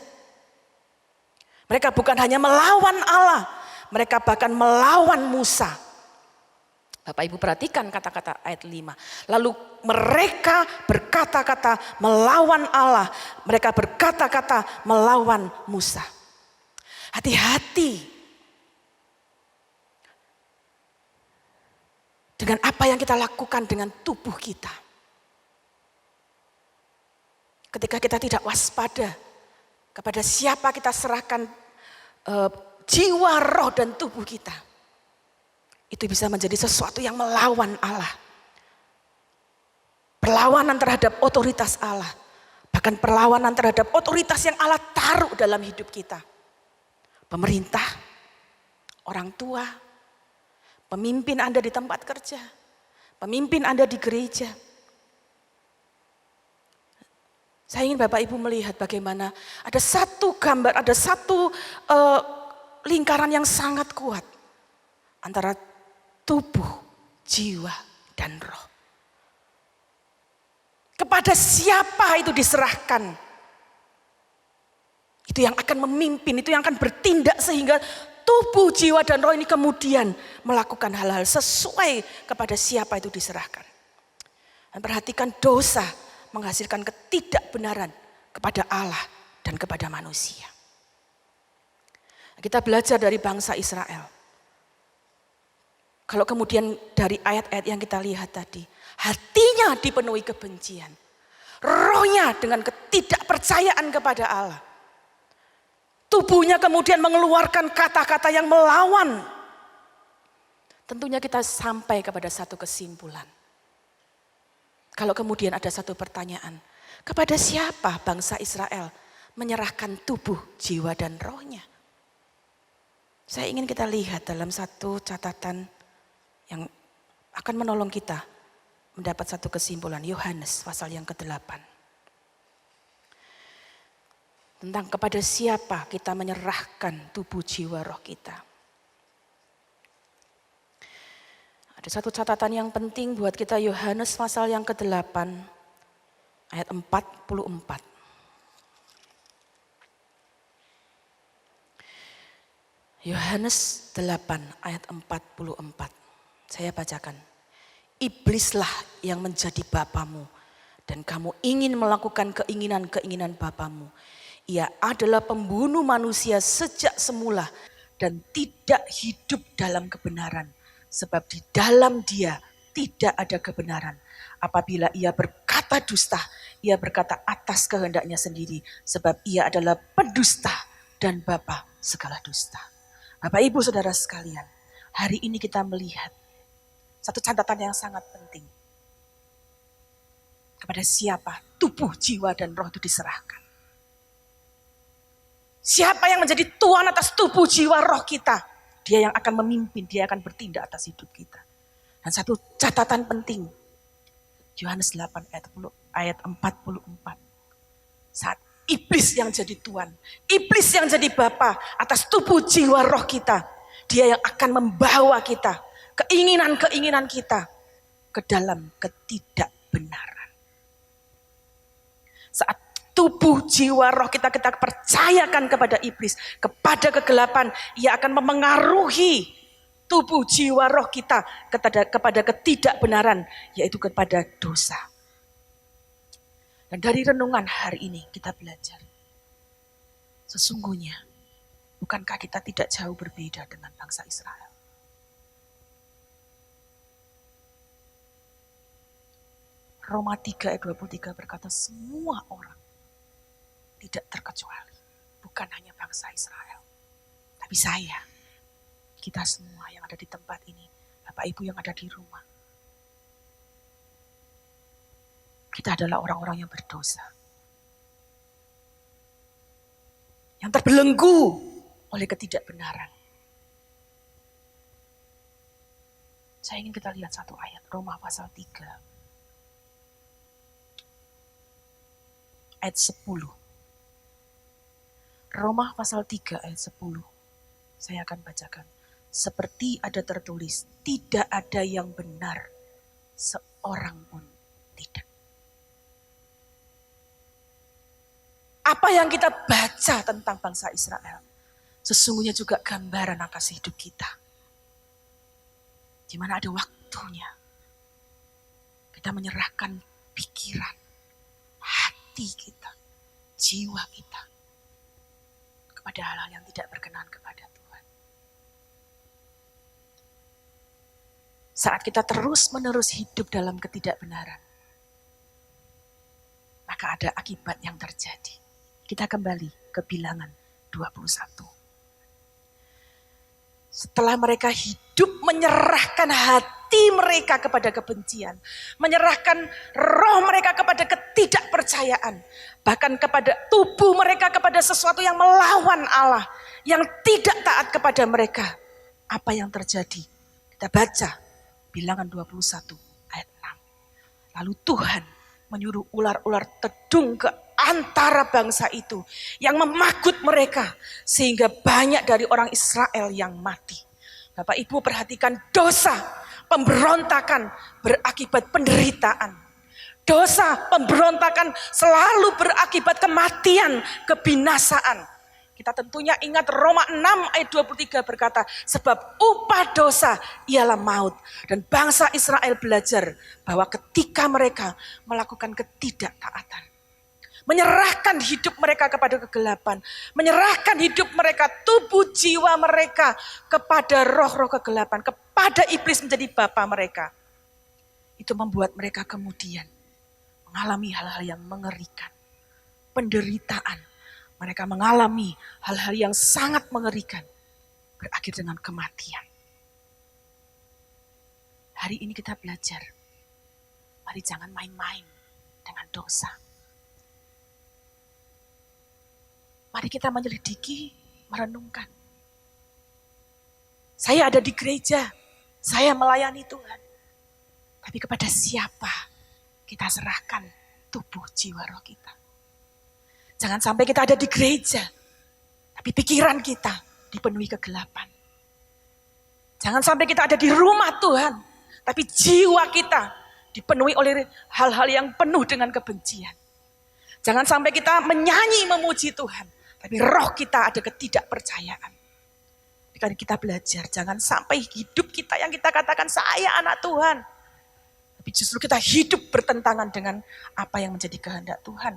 Mereka bukan hanya melawan Allah, mereka bahkan melawan Musa. Bapak Ibu perhatikan kata-kata ayat 5. Lalu mereka berkata-kata melawan Allah, mereka berkata-kata melawan Musa. Hati-hati dengan apa yang kita lakukan dengan tubuh kita. Ketika kita tidak waspada kepada siapa kita serahkan jiwa, roh, dan tubuh kita. Itu bisa menjadi sesuatu yang melawan Allah. Perlawanan terhadap otoritas Allah. Bahkan perlawanan terhadap otoritas yang Allah taruh dalam hidup kita. Pemerintah, orang tua, pemimpin Anda di tempat kerja, pemimpin Anda di gereja. Saya ingin Bapak Ibu melihat bagaimana ada satu gambar, ada satu lingkaran yang sangat kuat antara tubuh, jiwa, dan roh. Kepada siapa itu diserahkan? Itu yang akan memimpin, itu yang akan bertindak sehingga tubuh, jiwa, dan roh ini kemudian melakukan hal-hal sesuai kepada siapa itu diserahkan. Dan perhatikan, dosa menghasilkan ketidakbenaran kepada Allah dan kepada manusia. Kita belajar dari bangsa Israel. Kalau kemudian dari ayat-ayat yang kita lihat tadi, hatinya dipenuhi kebencian, rohnya dengan ketidakpercayaan kepada Allah. Tubuhnya kemudian mengeluarkan kata-kata yang melawan. Tentunya kita sampai kepada satu kesimpulan. Kalau kemudian ada satu pertanyaan, kepada siapa bangsa Israel menyerahkan tubuh, jiwa, dan rohnya? Saya ingin kita lihat dalam satu catatan yang akan menolong kita mendapat satu kesimpulan. Yohanes pasal yang ke-8. Tentang kepada siapa kita menyerahkan tubuh, jiwa, roh kita. Ada satu catatan yang penting buat kita, Yohanes pasal yang ke-8 ayat 44. Yohanes 8 ayat 44. Saya bacakan. Iblislah yang menjadi bapamu dan kamu ingin melakukan keinginan-keinginan bapamu. Ia adalah pembunuh manusia sejak semula dan tidak hidup dalam kebenaran. Sebab di dalam dia tidak ada kebenaran. Apabila ia berkata dusta, ia berkata atas kehendaknya sendiri. Sebab ia adalah pendusta dan bapa segala dusta. Bapak Ibu Saudara sekalian, hari ini kita melihat satu catatan yang sangat penting. Kepada siapa tubuh, jiwa, dan roh itu diserahkan. Siapa yang menjadi tuan atas tubuh, jiwa, roh kita? Dia yang akan memimpin, dia akan bertindak atas hidup kita. Dan satu catatan penting, Yohanes 8 ayat 44. Saat iblis yang jadi tuan, iblis yang jadi bapa atas tubuh, jiwa, roh kita, dia yang akan membawa kita, keinginan-keinginan kita ke dalam ketidakbenaran. Saat tubuh, jiwa, roh kita percayakan kepada iblis, kepada kegelapan, ia akan memengaruhi tubuh, jiwa, roh kita kepada ketidakbenaran, yaitu kepada dosa. Dan dari renungan hari ini kita belajar, sesungguhnya bukankah kita tidak jauh berbeda dengan bangsa Israel? Roma 3 ayat 23 berkata semua orang, tidak terkecuali, bukan hanya bangsa Israel, tapi saya, kita semua yang ada di tempat ini, Bapak Ibu yang ada di rumah. Kita adalah orang-orang yang berdosa. yang terbelenggu oleh ketidakbenaran. Saya ingin kita lihat satu ayat, Roma pasal 3. Ayat 10. Roma pasal 3 ayat 10. Saya akan bacakan. Seperti ada tertulis, tidak ada yang benar, seorang pun tidak. Apa yang kita baca tentang bangsa Israel, sesungguhnya juga gambaran akan hidup kita. Di mana ada waktunya kita menyerahkan pikiran, hati kita, jiwa kita kepada hal-hal yang tidak berkenan kepada Tuhan. Saat kita terus-menerus hidup dalam ketidakbenaran, maka ada akibat yang terjadi. Kita kembali ke Bilangan 21. Setelah mereka hidup menyerahkan hati mereka kepada kebencian, menyerahkan roh mereka kepada ketidakpercayaan, bahkan kepada tubuh mereka kepada sesuatu yang melawan Allah, yang tidak taat kepada mereka. Apa yang terjadi? Kita baca Bilangan 21 ayat 6. Lalu Tuhan menyuruh ular-ular tedung ke antara bangsa itu yang memagut mereka sehingga banyak dari orang Israel yang mati. Bapak Ibu perhatikan, dosa pemberontakan berakibat penderitaan. Dosa pemberontakan selalu berakibat kematian, kebinasaan. Kita tentunya ingat Roma 6 ayat 23 berkata, sebab upah dosa ialah maut. Dan bangsa Israel belajar bahwa ketika mereka melakukan ketidaktaatan, menyerahkan hidup mereka kepada kegelapan, menyerahkan hidup mereka, tubuh jiwa mereka kepada roh-roh kegelapan, kepada iblis menjadi bapa mereka. Itu membuat mereka kemudian mengalami hal-hal yang mengerikan, penderitaan. Mereka mengalami hal-hal yang sangat mengerikan, berakhir dengan kematian. Hari ini kita belajar, mari jangan main-main dengan dosa. Mari kita menyelidiki, merenungkan. Saya ada di gereja, saya melayani Tuhan. Tapi kepada siapa kita serahkan tubuh jiwa roh kita? Jangan sampai kita ada di gereja, tapi pikiran kita dipenuhi kegelapan. Jangan sampai kita ada di rumah Tuhan, tapi jiwa kita dipenuhi oleh hal-hal yang penuh dengan kebencian. Jangan sampai kita menyanyi memuji Tuhan, tapi roh kita ada ketidakpercayaan. Karena kita belajar, jangan sampai hidup kita yang kita katakan saya anak Tuhan, tapi justru kita hidup bertentangan dengan apa yang menjadi kehendak Tuhan.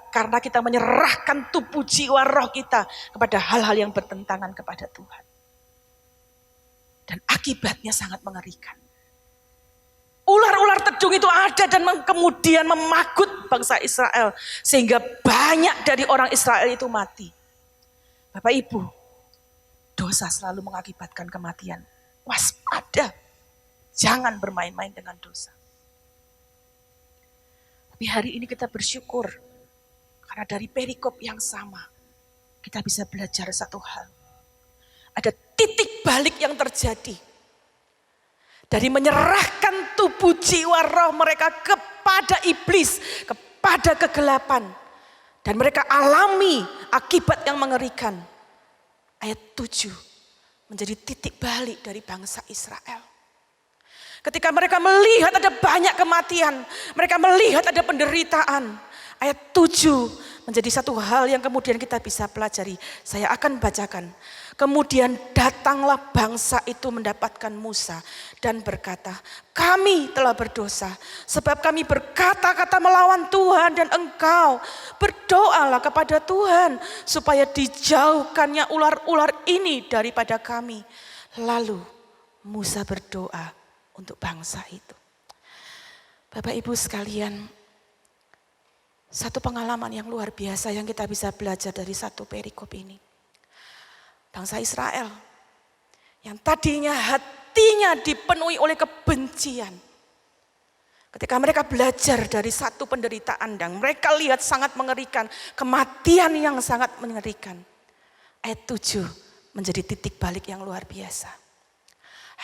Karena kita menyerahkan tubuh jiwa roh kita kepada hal-hal yang bertentangan kepada Tuhan. Dan akibatnya sangat mengerikan. Ular-ular tedung itu ada dan kemudian memagut bangsa Israel. Sehingga banyak dari orang Israel itu mati. Bapak Ibu, dosa selalu mengakibatkan kematian. Waspada, jangan bermain-main dengan dosa. Tapi hari ini kita bersyukur karena dari perikop yang sama kita bisa belajar satu hal. Ada titik balik yang terjadi. Dari menyerahkan tubuh jiwa roh mereka kepada iblis, kepada kegelapan. Dan mereka alami akibat yang mengerikan. Ayat 7 menjadi titik balik dari bangsa Israel. Ketika mereka melihat ada banyak kematian, mereka melihat ada penderitaan. Ayat 7 menjadi satu hal yang kemudian kita bisa pelajari. Saya akan bacakan. Kemudian datanglah bangsa itu mendapatkan Musa dan berkata, kami telah berdosa sebab kami berkata-kata melawan Tuhan dan engkau. Berdoalah kepada Tuhan supaya dijauhkannya ular-ular ini daripada kami. Lalu Musa berdoa untuk bangsa itu. Bapak Ibu sekalian, satu pengalaman yang luar biasa yang kita bisa belajar dari satu perikop ini. Bangsa Israel yang tadinya hatinya dipenuhi oleh kebencian. Ketika mereka belajar dari satu penderitaan dan mereka lihat sangat mengerikan, kematian yang sangat mengerikan. ayat 7 menjadi titik balik yang luar biasa.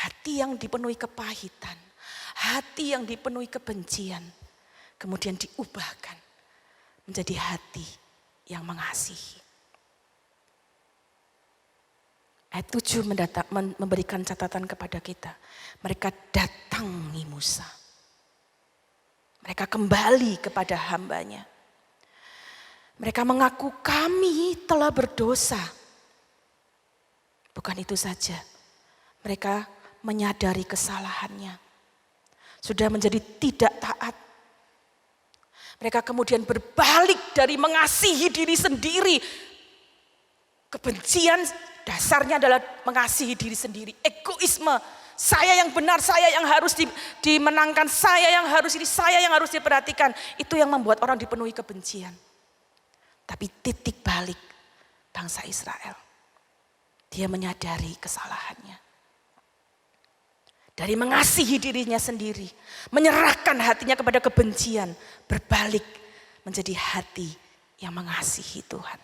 Hati yang dipenuhi kepahitan, hati yang dipenuhi kebencian, kemudian diubahkan menjadi hati yang mengasihi. Ayat 7 memberikan catatan kepada kita. Mereka datangi Musa. Mereka kembali kepada hambanya. Mereka mengaku kami telah berdosa. Bukan itu saja. Mereka menyadari kesalahannya. Sudah menjadi tidak taat. Mereka kemudian berbalik dari mengasihi diri sendiri. Kebencian dasarnya adalah mengasihi diri sendiri. Egoisme. Saya yang benar, saya yang harus dimenangkan, saya yang harus ini, saya yang harus diperhatikan. Itu yang membuat orang dipenuhi kebencian. Tapi titik balik bangsa Israel. Dia menyadari kesalahannya. Dari mengasihi dirinya sendiri, menyerahkan hatinya kepada kebencian, berbalik menjadi hati yang mengasihi Tuhan.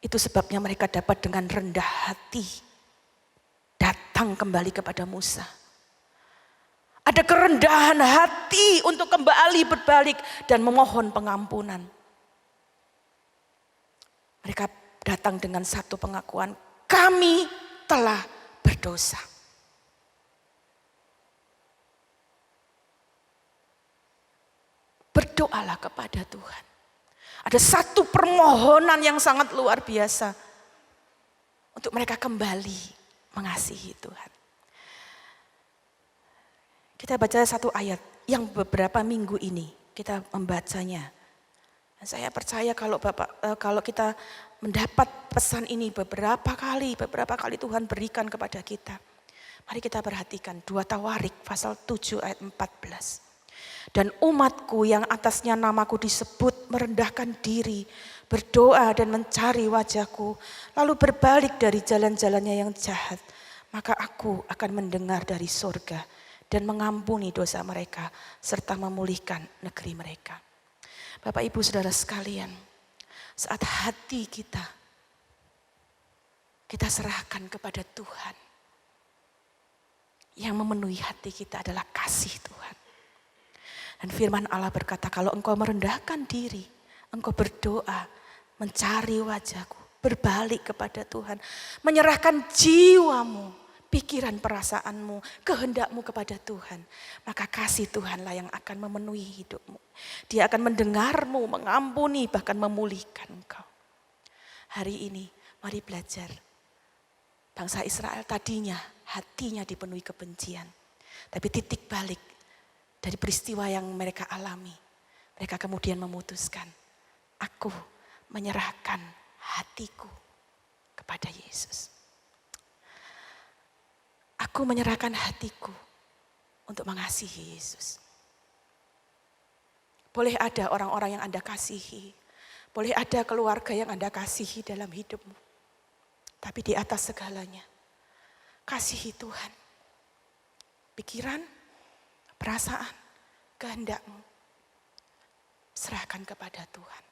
Itu sebabnya mereka dapat dengan rendah hati datang kembali kepada Musa. Ada kerendahan hati untuk kembali berbalik dan memohon pengampunan. Mereka datang dengan satu pengakuan, kami telah berdosa. Berdoalah kepada Tuhan. Ada satu permohonan yang sangat luar biasa untuk mereka kembali mengasihi Tuhan. Kita baca satu ayat yang beberapa minggu ini kita membacanya. Dan saya percaya kalau kita mendapat pesan ini beberapa kali Tuhan berikan kepada kita. Mari kita perhatikan 2 Tawarik pasal 7 ayat 14. Dan umatku yang atasnya namaku disebut merendahkan diri, berdoa dan mencari wajahku, lalu berbalik dari jalan-jalannya yang jahat, maka aku akan mendengar dari surga dan mengampuni dosa mereka serta memulihkan negeri mereka. Bapak Ibu Saudara sekalian, saat hati kita serahkan kepada Tuhan, yang memenuhi hati kita adalah kasih Tuhan. Dan firman Allah berkata, kalau engkau merendahkan diri, engkau berdoa, mencari wajahku, berbalik kepada Tuhan, menyerahkan jiwamu, pikiran perasaanmu, kehendakmu kepada Tuhan, maka kasih Tuhanlah yang akan memenuhi hidupmu. Dia akan mendengarmu, mengampuni, bahkan memulihkan engkau. Hari ini mari belajar. Bangsa Israel tadinya hatinya dipenuhi kebencian, tapi titik balik dari peristiwa yang mereka alami, mereka kemudian memutuskan, aku menyerahkan hatiku kepada Yesus. Aku menyerahkan hatiku untuk mengasihi Yesus. Boleh ada orang-orang yang Anda kasihi, boleh ada keluarga yang Anda kasihi dalam hidupmu. Tapi di atas segalanya, kasihi Tuhan. Pikiran, perasaan, kehendakmu, serahkan kepada Tuhan.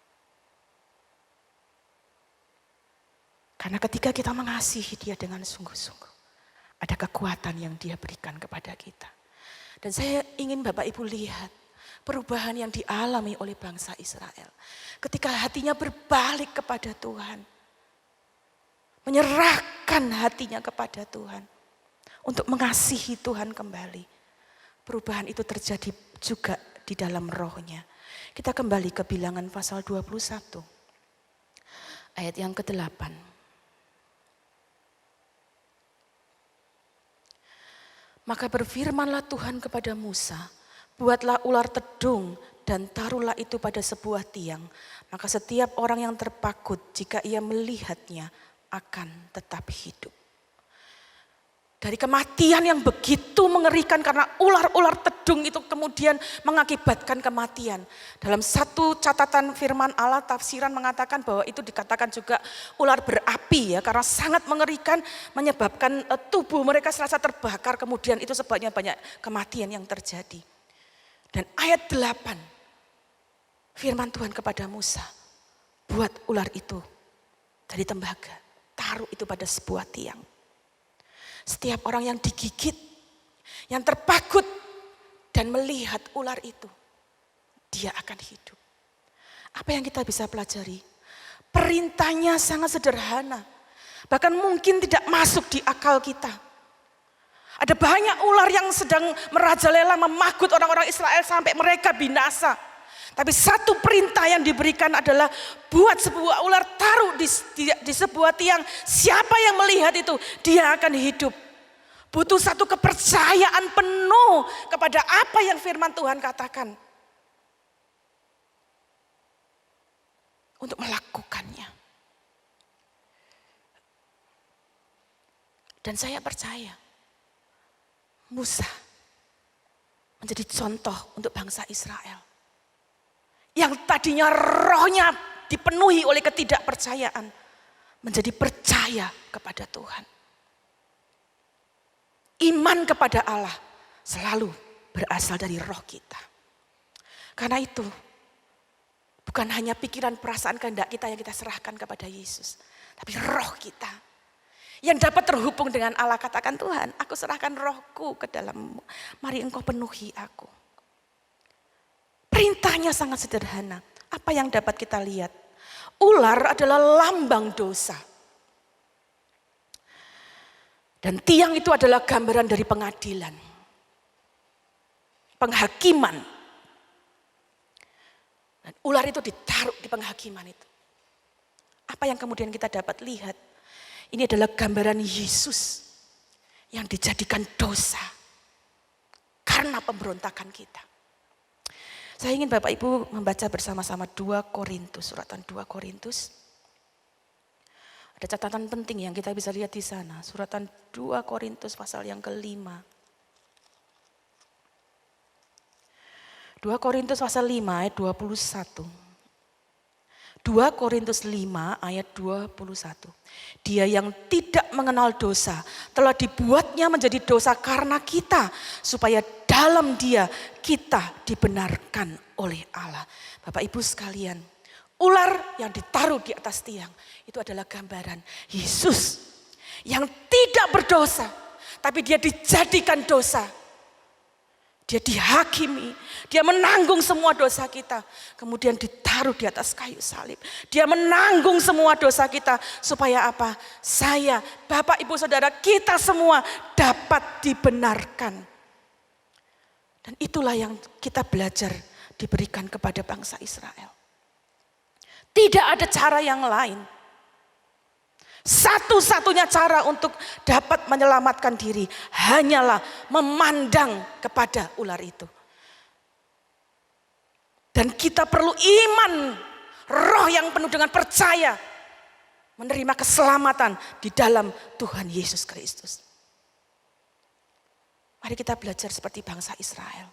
Karena ketika kita mengasihi Dia dengan sungguh-sungguh, ada kekuatan yang Dia berikan kepada kita. Dan saya ingin Bapak Ibu lihat perubahan yang dialami oleh bangsa Israel. Ketika hatinya berbalik kepada Tuhan, menyerahkan hatinya kepada Tuhan, untuk mengasihi Tuhan kembali. Perubahan itu terjadi juga di dalam rohnya. Kita kembali ke Bilangan pasal 21. Ayat yang ke-8. Maka berfirmanlah Tuhan kepada Musa, buatlah ular tedung dan taruhlah itu pada sebuah tiang. Maka setiap orang yang terpakut jika ia melihatnya akan tetap hidup. Dari kematian yang begitu mengerikan karena ular-ular tedung itu kemudian mengakibatkan kematian. Dalam satu catatan firman Allah tafsiran mengatakan bahwa itu dikatakan juga ular berapi ya, karena sangat mengerikan menyebabkan tubuh mereka serasa terbakar, kemudian itu sebabnya banyak kematian yang terjadi. Dan ayat 8 firman Tuhan kepada Musa, buat ular itu dari tembaga, taruh itu pada sebuah tiang. Setiap orang yang digigit, yang terpagut dan melihat ular itu, dia akan hidup. Apa yang kita bisa pelajari? Perintahnya sangat sederhana, bahkan mungkin tidak masuk di akal kita. Ada banyak ular yang sedang merajalela memagut orang-orang Israel sampai mereka binasa. Tapi satu perintah yang diberikan adalah buat sebuah ular, taruh di sebuah tiang. Siapa yang melihat itu, dia akan hidup. Butuh satu kepercayaan penuh kepada apa yang firman Tuhan katakan. Untuk melakukannya. Dan saya percaya Musa menjadi contoh untuk bangsa Israel. Yang tadinya rohnya dipenuhi oleh ketidakpercayaan, menjadi percaya kepada Tuhan. Iman kepada Allah selalu berasal dari roh kita. Karena itu, bukan hanya pikiran, perasaan, kehendak kita yang kita serahkan kepada Yesus. Tapi roh kita yang dapat terhubung dengan Allah. Katakan, Tuhan, aku serahkan rohku ke dalam-Mu. Mari Engkau penuhi aku. Perintahnya sangat sederhana. Apa yang dapat kita lihat? Ular adalah lambang dosa. Dan tiang itu adalah gambaran dari pengadilan. Penghakiman. Dan ular itu ditaruh di penghakiman itu. Apa yang kemudian kita dapat lihat? Ini adalah gambaran Yesus yang dijadikan dosa karena pemberontakan kita. Saya ingin Bapak Ibu membaca bersama-sama 2 Korintus, suratan 2 Korintus. Ada catatan penting yang kita bisa lihat di sana. Suratan 2 Korintus pasal yang ke-5. 2 Korintus pasal 5 ayat 21. 2 Korintus 5 ayat 21. Dia yang tidak mengenal dosa telah dibuatnya menjadi dosa karena kita, supaya dalam dia kita dibenarkan oleh Allah. Bapak Ibu sekalian, ular yang ditaruh di atas tiang itu adalah gambaran Yesus yang tidak berdosa, tapi dia dijadikan dosa. Dia dihakimi, dia menanggung semua dosa kita. Kemudian ditaruh di atas kayu salib. Dia menanggung semua dosa kita. Supaya apa? Saya, Bapak, Ibu, Saudara, kita semua dapat dibenarkan. Dan itulah yang kita belajar diberikan kepada bangsa Israel. Tidak ada cara yang lain. Satu-satunya cara untuk dapat menyelamatkan diri hanyalah memandang kepada ular itu. Dan kita perlu iman, roh yang penuh dengan percaya, menerima keselamatan di dalam Tuhan Yesus Kristus. Mari kita belajar seperti bangsa Israel.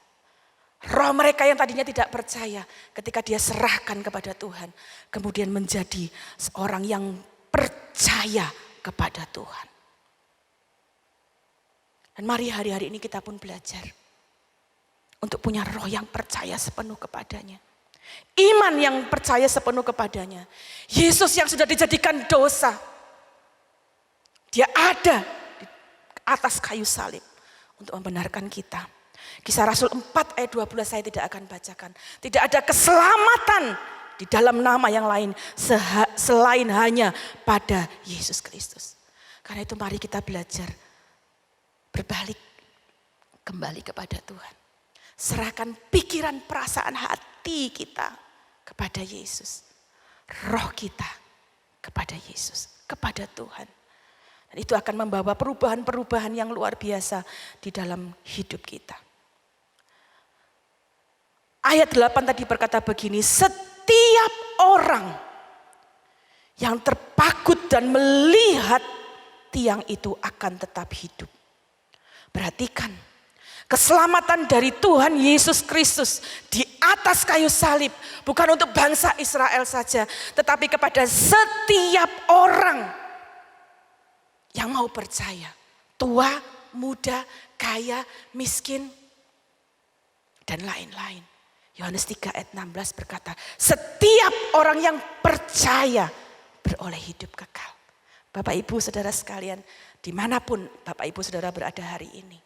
Roh mereka yang tadinya tidak percaya, ketika dia serahkan kepada Tuhan, kemudian menjadi seorang yang percaya kepada Tuhan. Dan mari hari-hari ini kita pun belajar untuk punya roh yang percaya sepenuh kepadanya. Iman yang percaya sepenuh kepadanya. Yesus yang sudah dijadikan dosa, dia ada di atas kayu salib untuk membenarkan kita. Kisah Rasul 4 ayat 12 saya tidak akan bacakan. Tidak ada keselamatan di dalam nama yang lain selain hanya pada Yesus Kristus. Karena itu mari kita belajar berbalik kembali kepada Tuhan. Serahkan pikiran, perasaan, hati kita kepada Yesus. Roh kita kepada Yesus, kepada Tuhan. Dan itu akan membawa perubahan-perubahan yang luar biasa di dalam hidup kita. Ayat 8 tadi berkata begini, setiap orang yang terpagut dan melihat tiang itu akan tetap hidup. Perhatikan, keselamatan dari Tuhan Yesus Kristus di atas kayu salib bukan untuk bangsa Israel saja, tetapi kepada setiap orang yang mau percaya. Tua, muda, kaya, miskin, dan lain-lain. Yohanes 3 ayat 16 berkata, setiap orang yang percaya beroleh hidup kekal. Bapak Ibu Saudara sekalian, dimanapun Bapak Ibu Saudara berada hari ini,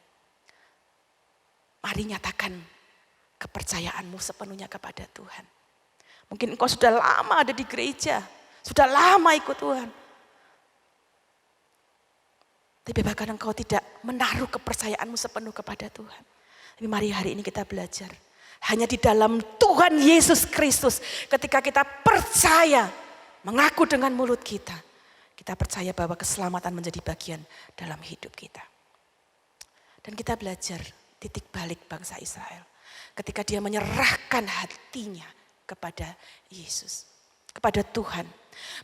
mari nyatakan kepercayaanmu sepenuhnya kepada Tuhan. Mungkin engkau sudah lama ada di gereja, sudah lama ikut Tuhan. Tapi bahkan engkau tidak menaruh kepercayaanmu sepenuh kepada Tuhan. Tapi mari hari ini kita belajar. Hanya di dalam Tuhan Yesus Kristus, ketika kita percaya, mengaku dengan mulut kita, kita percaya bahwa keselamatan menjadi bagian dalam hidup kita. Dan kita belajar titik balik bangsa Israel. Ketika dia menyerahkan hatinya kepada Yesus, kepada Tuhan.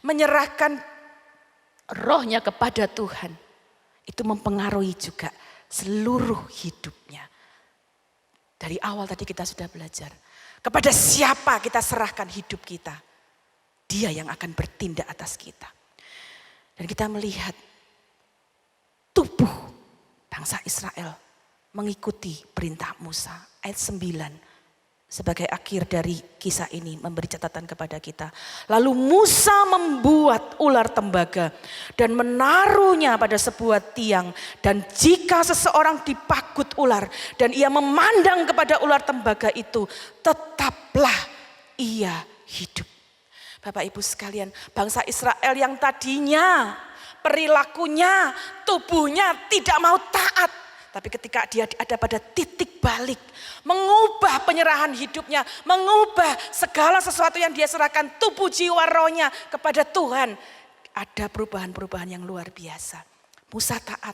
Menyerahkan rohnya kepada Tuhan. Itu mempengaruhi juga seluruh hidupnya. Dari awal tadi kita sudah belajar. Kepada siapa kita serahkan hidup kita. Dia yang akan bertindak atas kita. Dan kita melihat tubuh bangsa Israel mengikuti perintah Musa. Ayat 9 sebagai akhir dari kisah ini memberi catatan kepada kita. Lalu Musa membuat ular tembaga dan menaruhnya pada sebuah tiang. Dan jika seseorang dipagut ular dan ia memandang kepada ular tembaga itu, tetaplah ia hidup. Bapak Ibu sekalian, bangsa Israel yang tadinya perilakunya, tubuhnya tidak mau taat. Tapi ketika dia ada pada titik balik, mengubah penyerahan hidupnya, mengubah segala sesuatu yang dia serahkan, tubuh, jiwa, rohnya kepada Tuhan. Ada perubahan-perubahan yang luar biasa. Musa taat,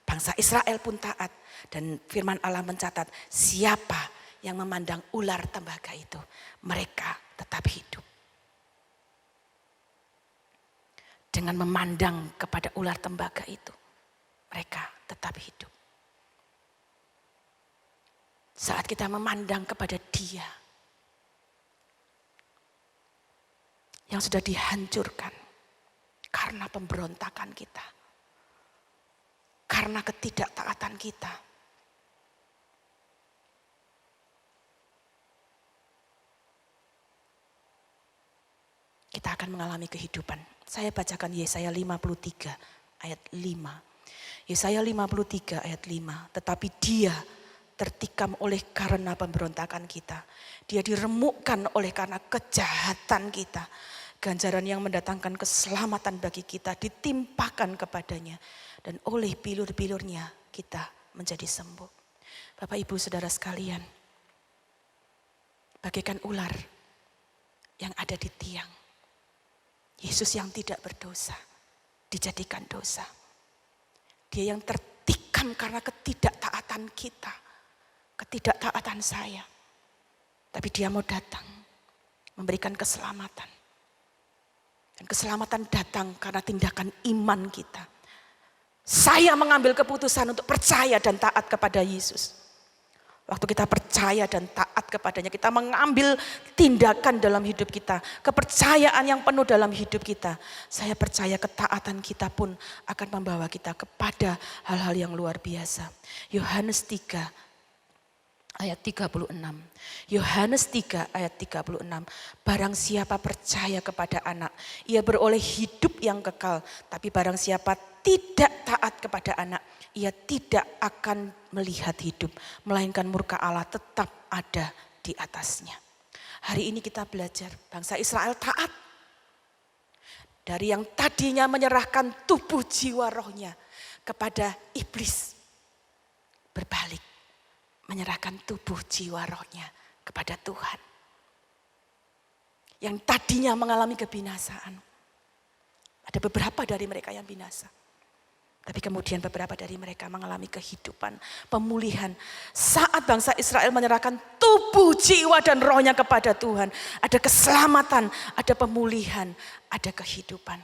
bangsa Israel pun taat. Dan firman Allah mencatat, siapa yang memandang ular tembaga itu, mereka tetap hidup. Dengan memandang kepada ular tembaga itu, mereka tetap hidup. Saat kita memandang kepada Dia yang sudah dihancurkan karena pemberontakan kita, karena ketidaktaatan kita, kita akan mengalami kehidupan. Saya bacakan Yesaya 53 ayat 5. Yesaya 53 ayat 5. Tetapi Dia tertikam oleh karena pemberontakan kita. Dia diremukkan oleh karena kejahatan kita. Ganjaran yang mendatangkan keselamatan bagi kita ditimpakan kepadanya. Dan oleh bilur-bilurnya kita menjadi sembuh. Bapak Ibu Saudara sekalian, bagaikan ular yang ada di tiang. Yesus yang tidak berdosa dijadikan dosa. Dia yang tertikam karena ketidaktaatan kita. Ketidaktaatan saya. Tapi Dia mau datang memberikan keselamatan. Dan keselamatan datang karena tindakan iman kita. Saya mengambil keputusan untuk percaya dan taat kepada Yesus. Waktu kita percaya dan taat kepadanya, kita mengambil tindakan dalam hidup kita. Kepercayaan yang penuh dalam hidup kita. Saya percaya ketaatan kita pun akan membawa kita kepada hal-hal yang luar biasa. Yohanes 3 ayat 36. Yohanes 3 ayat 36. Barang siapa percaya kepada anak, ia beroleh hidup yang kekal. Tapi barang siapa tidak taat kepada anak, ia tidak akan melihat hidup. Melainkan murka Allah tetap ada di atasnya. Hari ini kita belajar bangsa Israel taat. Dari yang tadinya menyerahkan tubuh, jiwa, rohnya kepada iblis. Berbalik. Menyerahkan tubuh, jiwa, rohnya kepada Tuhan. Yang tadinya mengalami kebinasaan. Ada beberapa dari mereka yang binasa. Tapi kemudian beberapa dari mereka mengalami kehidupan, pemulihan. Saat bangsa Israel menyerahkan tubuh, jiwa, dan rohnya kepada Tuhan. Ada keselamatan, ada pemulihan, ada kehidupan.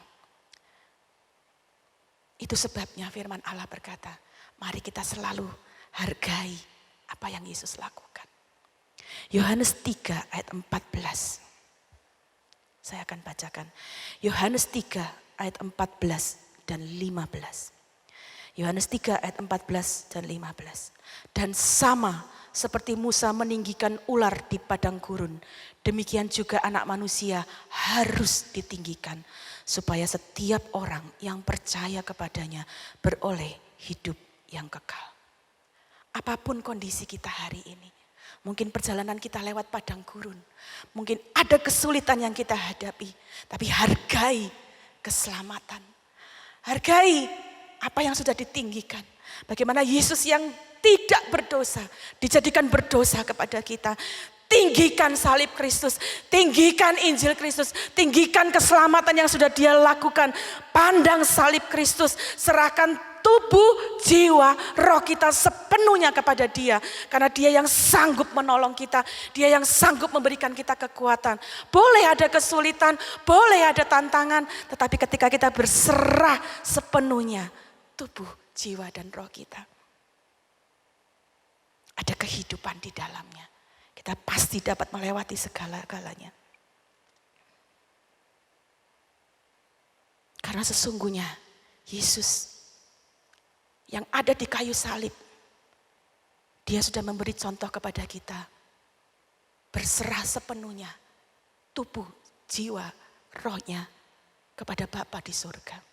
Itu sebabnya firman Allah berkata, mari kita selalu hargai apa yang Yesus lakukan. Yohanes 3 ayat 14. Saya akan bacakan. Yohanes 3 ayat 14 dan 15. Yohanes 3 ayat 14 dan 15. Dan sama seperti Musa meninggikan ular di padang gurun, demikian juga anak manusia harus ditinggikan. supaya setiap orang yang percaya kepadanya beroleh hidup yang kekal. Apapun kondisi kita hari ini, mungkin perjalanan kita lewat padang gurun, mungkin ada kesulitan yang kita hadapi, tapi hargai keselamatan. Hargai apa yang sudah ditinggikan. Bagaimana Yesus yang tidak berdosa dijadikan berdosa kepada kita. Tinggikan salib Kristus, tinggikan Injil Kristus, tinggikan keselamatan yang sudah Dia lakukan. Pandang salib Kristus, serahkan tubuh, jiwa, roh kita sepenuhnya kepada Dia. Karena Dia yang sanggup menolong kita, Dia yang sanggup memberikan kita kekuatan. Boleh ada kesulitan, boleh ada tantangan, tetapi ketika kita berserah sepenuhnya tubuh, jiwa, dan roh kita, ada kehidupan di dalamnya. Kita pasti dapat melewati segala-galanya. Karena sesungguhnya Yesus yang ada di kayu salib, Dia sudah memberi contoh kepada kita. Berserah sepenuhnya tubuh, jiwa, rohnya kepada Bapa di surga.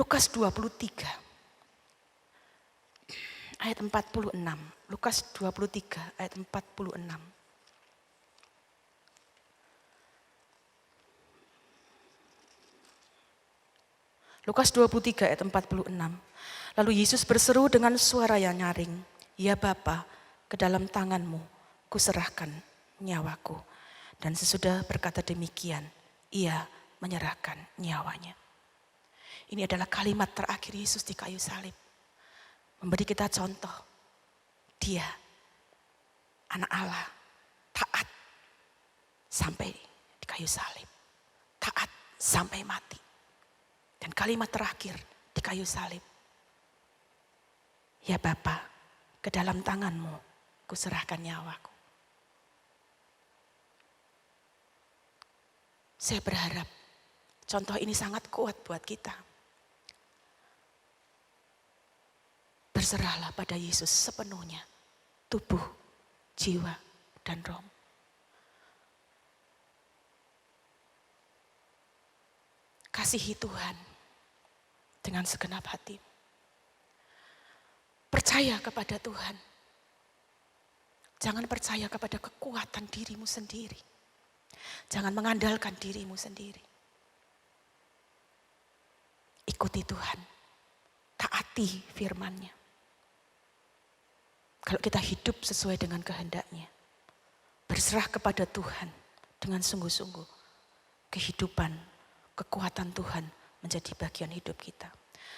Lukas 23 ayat 46. Lukas 23 ayat 46. Lukas 23 ayat 46. Lalu Yesus berseru dengan suara yang nyaring, "Ya Bapa, ke dalam tangan-Mu kuserahkan nyawaku." Dan sesudah berkata demikian, Ia menyerahkan nyawanya. Ini adalah kalimat terakhir Yesus di kayu salib. Memberi kita contoh, Dia anak Allah, taat sampai di kayu salib, taat sampai mati. Dan kalimat terakhir di kayu salib, "Ya Bapa, ke dalam tangan-Mu kuserahkan nyawaku." Saya berharap contoh ini sangat kuat buat kita. Berserahlah pada Yesus sepenuhnya, tubuh, jiwa, dan roh. Kasihi Tuhan dengan segenap hati. Percaya kepada Tuhan. Jangan percaya kepada kekuatan dirimu sendiri. Jangan mengandalkan dirimu sendiri. Ikuti Tuhan. Taati firman-Nya. Kalau kita hidup sesuai dengan kehendak-Nya, berserah kepada Tuhan dengan sungguh-sungguh, kehidupan, kekuatan Tuhan menjadi bagian hidup kita.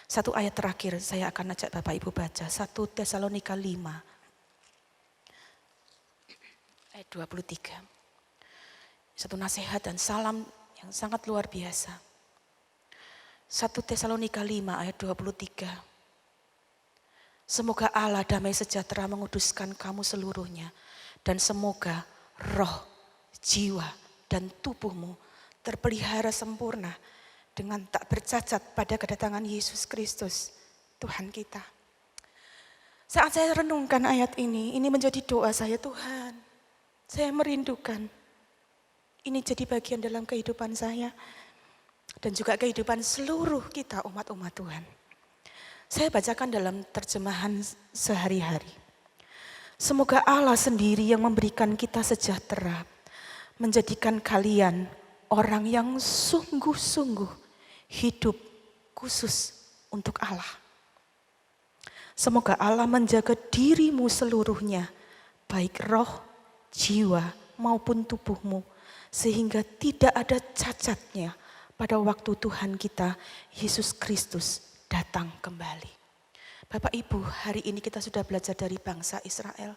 Satu ayat terakhir saya akan ajak Bapak Ibu baca, 1 Tesalonika 5 ayat 23. Satu nasihat dan salam yang sangat luar biasa. 1 Tesalonika 5 ayat 23. Semoga Allah damai sejahtera menguduskan kamu seluruhnya. Dan semoga roh, jiwa, dan tubuhmu terpelihara sempurna dengan tak bercacat pada kedatangan Yesus Kristus, Tuhan kita. Saat saya renungkan ayat ini menjadi doa saya, Tuhan. Saya merindukan ini jadi bagian dalam kehidupan saya. Dan juga kehidupan seluruh kita umat-umat Tuhan. Saya bacakan dalam terjemahan sehari-hari. Semoga Allah sendiri yang memberikan kita sejahtera, menjadikan kalian orang yang sungguh-sungguh hidup khusus untuk Allah. Semoga Allah menjaga dirimu seluruhnya, baik roh, jiwa maupun tubuhmu, sehingga tidak ada cacatnya pada waktu Tuhan kita Yesus Kristus datang kembali. Bapak Ibu, hari ini kita sudah belajar dari bangsa Israel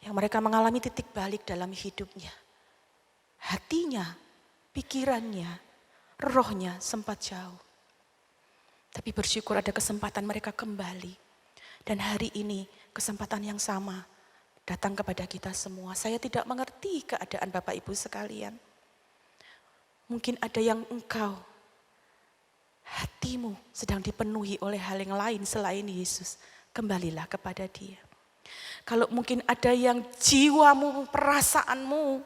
yang mereka mengalami titik balik dalam hidupnya. Hatinya, pikirannya, rohnya sempat jauh. Tapi bersyukur ada kesempatan mereka kembali. Dan hari ini kesempatan yang sama datang kepada kita semua. Saya tidak mengerti keadaan Bapak Ibu sekalian. Mungkin ada yang engkau, hatimu sedang dipenuhi oleh hal yang lain selain Yesus. Kembalilah kepada Dia. Kalau mungkin ada yang jiwamu, perasaanmu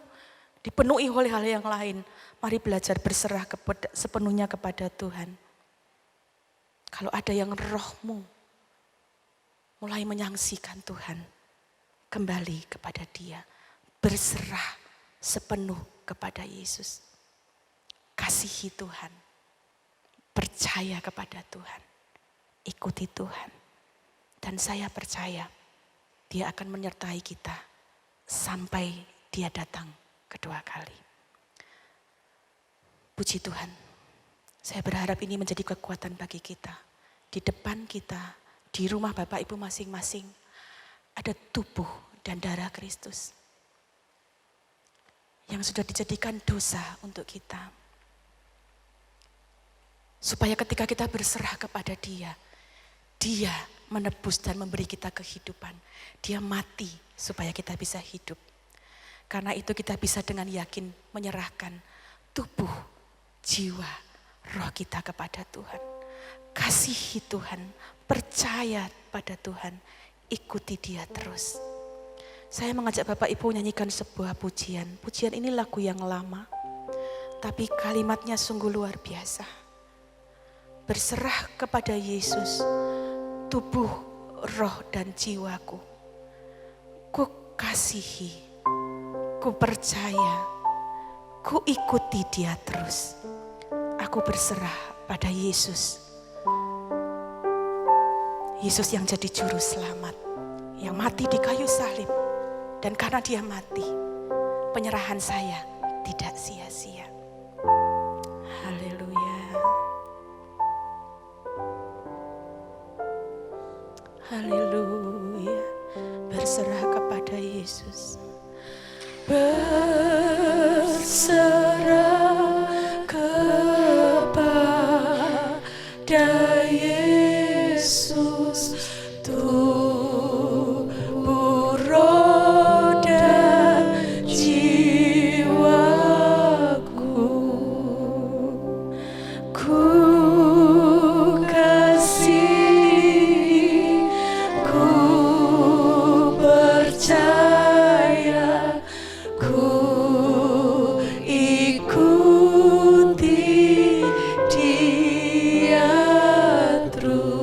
dipenuhi oleh hal yang lain. Mari belajar berserah sepenuhnya kepada Tuhan. Kalau ada yang rohmu mulai menyaksikan Tuhan, kembali kepada Dia. Berserah sepenuh kepada Yesus. Kasihi Tuhan. Percaya kepada Tuhan. Ikuti Tuhan. Dan saya percaya Dia akan menyertai kita sampai Dia datang kedua kali. Puji Tuhan. Saya berharap ini menjadi kekuatan bagi kita. Di depan kita, di rumah Bapak Ibu masing-masing, ada tubuh dan darah Kristus yang sudah dijadikan dosa untuk kita. Supaya ketika kita berserah kepada Dia, Dia menebus dan memberi kita kehidupan. Dia mati supaya kita bisa hidup. Karena itu kita bisa dengan yakin menyerahkan tubuh, jiwa, roh kita kepada Tuhan. Kasihi Tuhan, percaya pada Tuhan, ikuti Dia terus. Saya mengajak Bapak Ibu nyanyikan sebuah pujian. Pujian ini lagu yang lama, tapi kalimatnya sungguh luar biasa. Berserah kepada Yesus, tubuh, roh dan jiwaku. Ku kasihi, ku percaya, ku ikuti Dia terus. Aku berserah pada Yesus. Yesus yang jadi juru selamat, yang mati di kayu salib. Dan karena Dia mati, penyerahan saya tidak sia-sia. Haleluya. Haleluya. Berserah kepada Yesus. Berserah kepada Yesus. Tubuh, roh dan jiwaku. Ku kasih, ku percaya, ku ikuti Dia terus.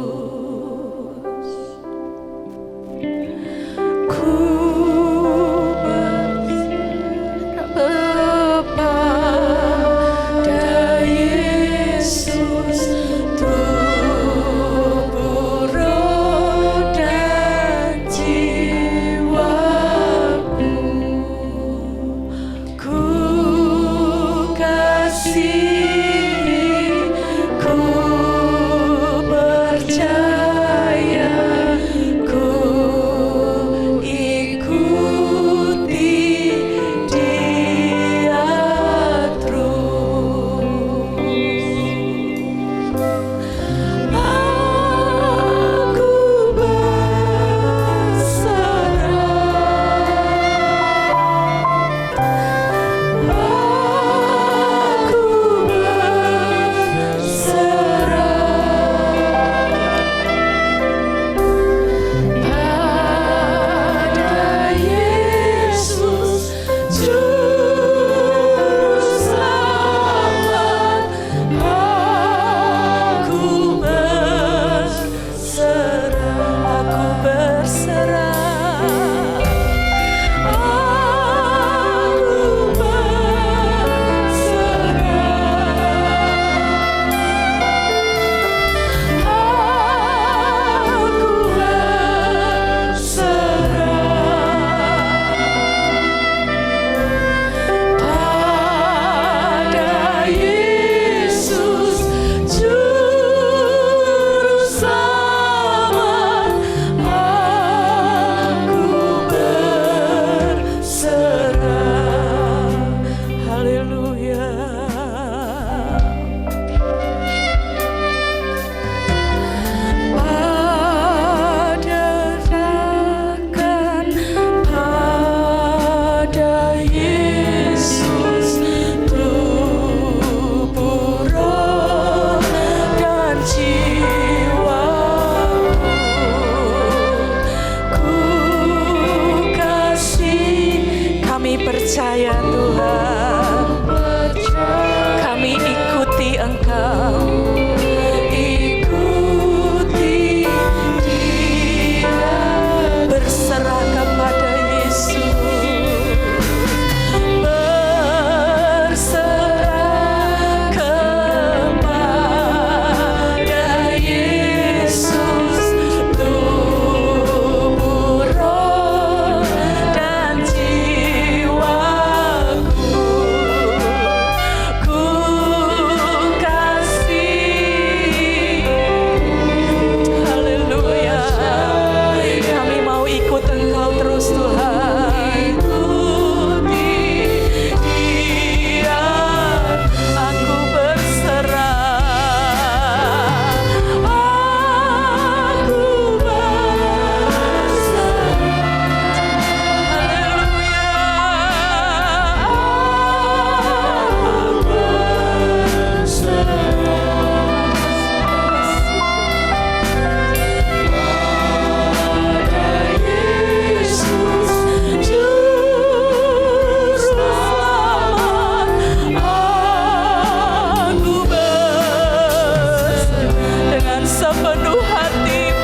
sepenuh hatimu.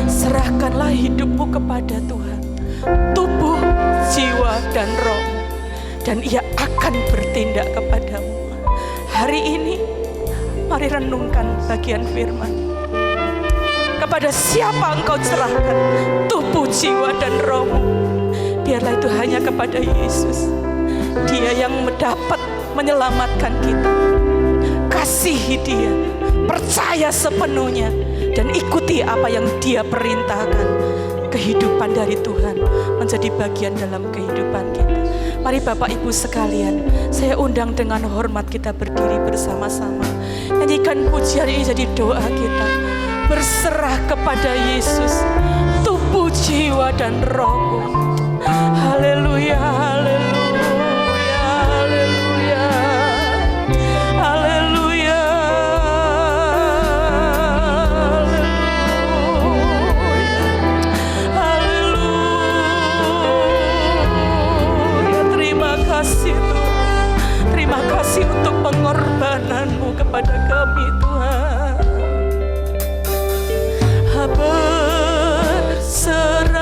Serahkanlah hidupmu kepada Tuhan, tubuh, jiwa, dan roh, dan Ia akan bertindak kepadamu. Hari ini, mari renungkan bagian firman. Kepada siapa engkau serahkan tubuh, jiwa, dan rohmu? Biarlah itu hanya kepada Yesus. Dia yang dapat menyelamatkan kita. Kasihi Dia, percaya sepenuhnya, dan ikuti apa yang Dia perintahkan. Kehidupan dari Tuhan menjadi bagian dalam kehidupan kita. Mari Bapak Ibu sekalian, saya undang dengan hormat kita berdiri bersama-sama. Nyanyikan pujian ini jadi doa kita. Berserah kepada Yesus, tubuh, jiwa, dan rohku. Haleluya, haleluya, haleluya, haleluya, haleluya. Terima kasih Tuhan, terima kasih untuk pengorbananmu kepada kami Tuhan. Berserah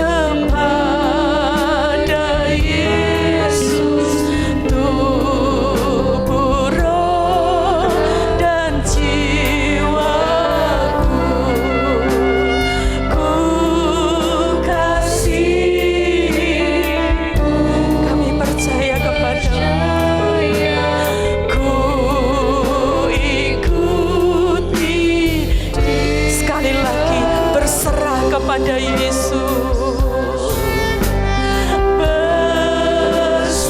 kepada Yesus, tubuh, roh, dan jiwaku. Ku kasih, kami percaya kepada-Mu. Ku ikuti. Sekali lagi, berserah kepada Yesus. Berserah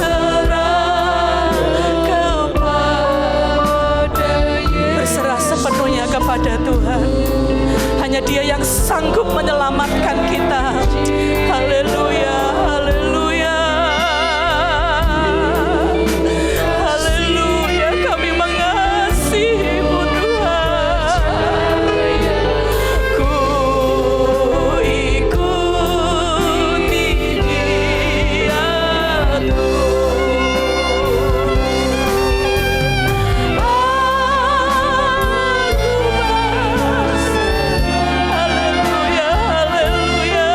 kepada Yesus. Berserah sepenuhnya kepada Tuhan. Hanya Dia yang sanggup menyelamatkan kita. Haleluya, haleluya, haleluya. Kami mengasihi-Mu Tuhan. Ku ikuti Dia Haleluya, haleluya.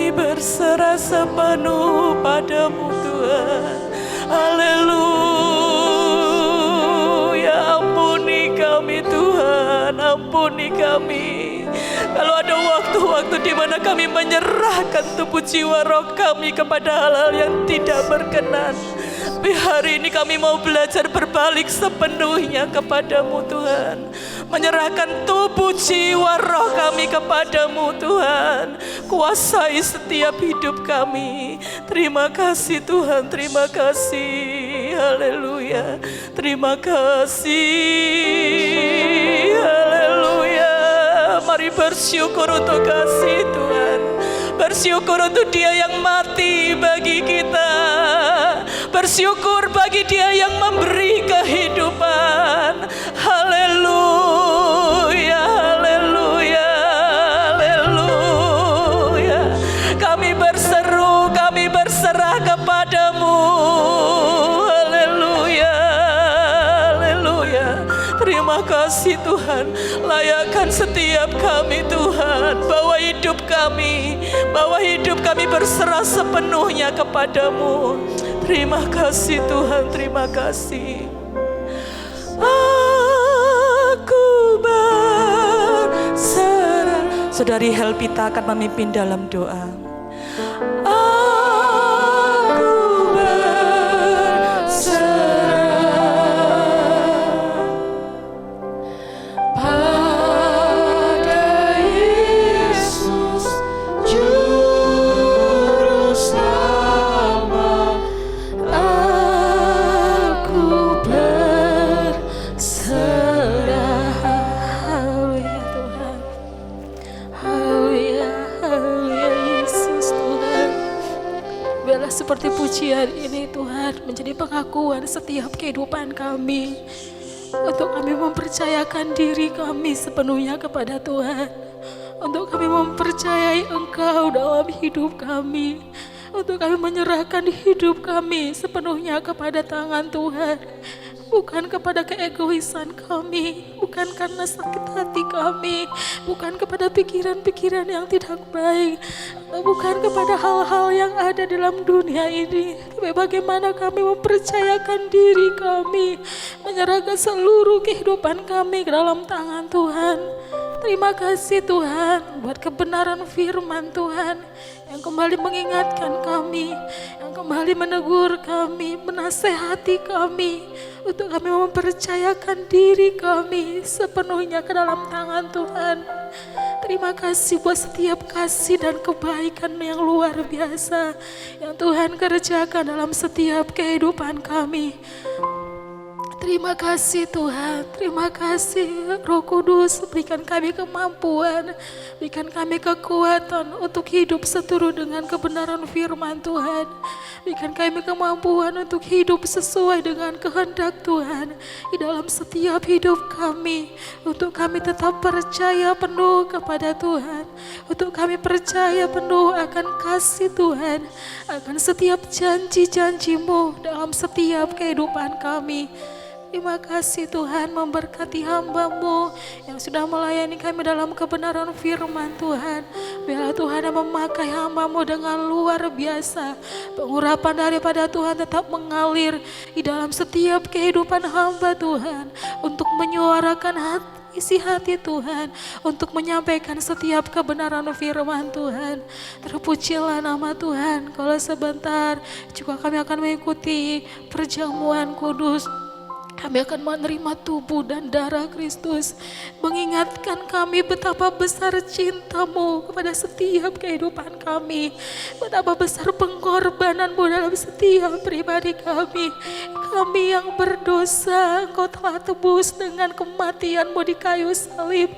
kami berserah sepenuh padamu Tuhan. Haleluya, ampuni kami Tuhan, ampuni kami. Kalau ada waktu-waktu di mana kami menyerahkan tubuh jiwa roh kami kepada hal-hal yang tidak berkenan, tapi hari ini kami mau belajar berbalik sepenuhnya kepadamu Tuhan. Menyerahkan tubuh jiwa roh kami kepadamu Tuhan. Kuasai setiap hidup kami. Terima kasih Tuhan, terima kasih. Haleluya. Terima kasih. Haleluya. Mari bersyukur untuk kasih Tuhan. Bersyukur untuk Dia yang mati bagi kita. Bersyukur bagi Dia yang memberi kehidupan. Haleluya, haleluya, haleluya. Kami berseru, kami berserah kepadamu. Haleluya, haleluya. Terima kasih Tuhan. Layakkan setiap kami Tuhan. Bawa hidup kami berserah sepenuhnya kepadamu. Terima kasih Tuhan, terima kasih. Aku berserah. Saudari Helpita akan memimpin dalam doa. Aku berserah pada Yesus Juru Selamat. Aku berserah. Haleluya Tuhan. Haleluya, haleluya Yesus Tuhan. Biarlah seperti pujian ini Tuhan menjadi pengakuan setiap kehidupan kami. Untuk kami mempercayakan diri kami sepenuhnya kepada Tuhan. Untuk kami mempercayai Engkau dalam hidup kami. Untuk kami menyerahkan hidup kami sepenuhnya kepada tangan Tuhan. Bukan kepada keegoisan kami, bukan karena sakit hati kami, bukan kepada pikiran-pikiran yang tidak baik, bukan kepada hal-hal yang ada dalam dunia ini. Tapi bagaimana kami mempercayakan diri kami, menyerahkan seluruh kehidupan kami ke dalam tangan Tuhan. Terima kasih Tuhan buat kebenaran firman Tuhan yang kembali mengingatkan kami, yang kembali menegur kami, menasehati kami untuk kami mempercayakan diri kami sepenuhnya ke dalam tangan Tuhan. Terima kasih buat setiap kasih dan kebaikan yang luar biasa yang Tuhan kerjakan dalam setiap kehidupan kami. Terima kasih Tuhan, terima kasih Roh Kudus, berikan kami kemampuan, berikan kami kekuatan untuk hidup seturut dengan kebenaran firman Tuhan. Berikan kami kemampuan untuk hidup sesuai dengan kehendak Tuhan di dalam setiap hidup kami. Untuk kami tetap percaya penuh kepada Tuhan, untuk kami percaya penuh akan kasih Tuhan, akan setiap janji-janji-Mu dalam setiap kehidupan kami. Terima kasih Tuhan memberkati hamba-Mu yang sudah melayani kami dalam kebenaran firman Tuhan. Biarlah Tuhan yang memakai hamba-Mu dengan luar biasa. Pengurapan daripada Tuhan tetap mengalir di dalam setiap kehidupan hamba Tuhan. Untuk menyuarakan isi hati Tuhan, untuk menyampaikan setiap kebenaran firman Tuhan. Terpujilah nama Tuhan. Kalau sebentar juga kami akan mengikuti perjamuan kudus. Kami akan menerima tubuh dan darah Kristus, mengingatkan kami betapa besar cinta-Mu kepada setiap kehidupan kami, betapa besar pengorbanan-Mu dalam setiap pribadi kami. Kami yang berdosa, Engkau telah tebus dengan kematian-Mu di kayu salib.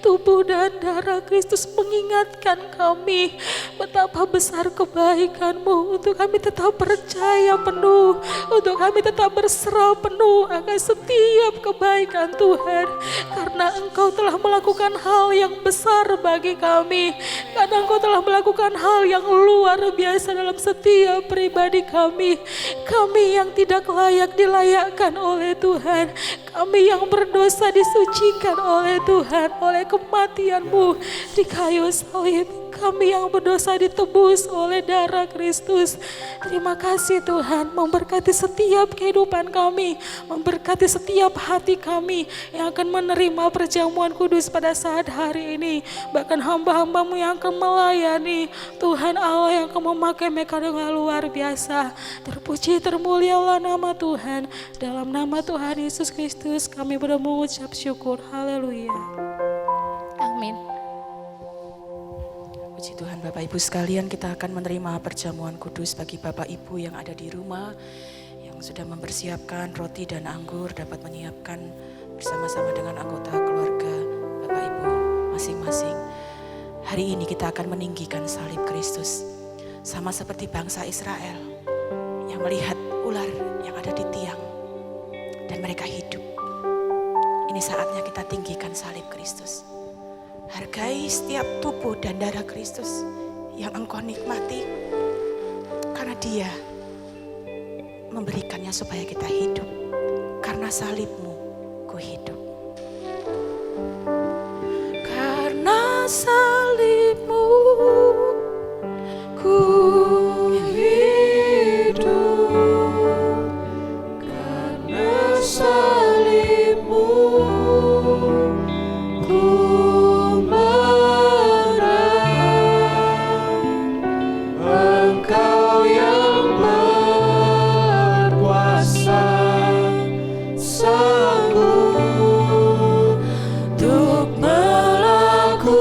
Tubuh dan darah Kristus mengingatkan kami betapa besar kebaikan-Mu, untuk kami tetap percaya penuh, untuk kami tetap berserah penuh akan setiap kebaikan Tuhan. Karena Engkau telah melakukan hal yang besar bagi kami, karena Engkau telah melakukan hal yang luar biasa dalam setiap pribadi kami. Kami yang tidak layak dilayakkan oleh Tuhan, Kami yang berdosa disucikan oleh Tuhan, oleh kematian-Mu di kayu salib. Kami yang berdosa ditebus oleh darah Kristus. Terima kasih Tuhan, memberkati setiap kehidupan kami, memberkati setiap hati kami yang akan menerima perjamuan kudus pada saat hari ini. Bahkan hamba-hamba-Mu yang akan melayani, Tuhan Allah yang akan memakai mereka dengan luar biasa. Terpuji termulialah nama Tuhan. Dalam nama Tuhan Yesus Kristus kami berdoa mengucap syukur. Haleluya. Amin. Puji Tuhan Bapak Ibu sekalian, kita akan menerima perjamuan kudus bagi Bapak Ibu yang ada di rumah, yang sudah mempersiapkan roti dan anggur, dapat menyiapkan bersama-sama dengan anggota keluarga Bapak Ibu masing-masing. Hari ini kita akan meninggikan salib Kristus, sama seperti bangsa Israel yang melihat ular yang ada di tiang dan mereka hidup. Ini saatnya kita tinggikan salib Kristus. Hargai setiap tubuh dan darah Kristus yang engkau nikmati, karena Dia memberikannya supaya kita hidup. Karena salib-Mu, ku hidup. Karena salib-Mu, ku hidup. Karena salib-Mu, ku Untuk melakukan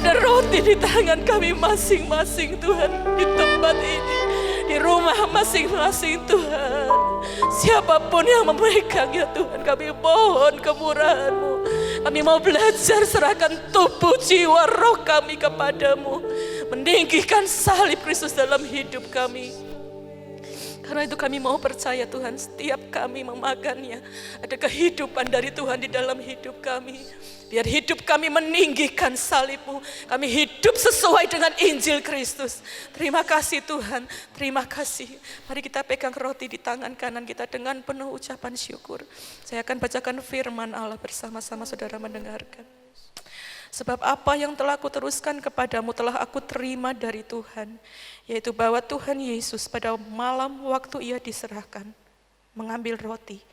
ada roti di tangan kami masing-masing Tuhan, di tempat ini, di rumah masing-masing Tuhan. Siapapun yang memegang ya Tuhan, kami mohon kemurahan-Mu. Kami mau belajar serahkan tubuh, jiwa, roh kami kepadamu. Meninggikan salib Kristus dalam hidup kami. Karena itu kami mau percaya Tuhan, setiap kami memakannya, ada kehidupan dari Tuhan di dalam hidup kami. Biar hidup kami meninggikan salib-Mu. Kami hidup sesuai dengan Injil Kristus. Terima kasih Tuhan, terima kasih. Mari kita pegang roti di tangan kanan kita dengan penuh ucapan syukur. Saya akan bacakan firman Allah bersama-sama saudara mendengarkan. Sebab apa yang telah aku teruskan kepadamu telah aku terima dari Tuhan. Yaitu bahwa Tuhan Yesus pada malam waktu ia diserahkan, mengambil roti.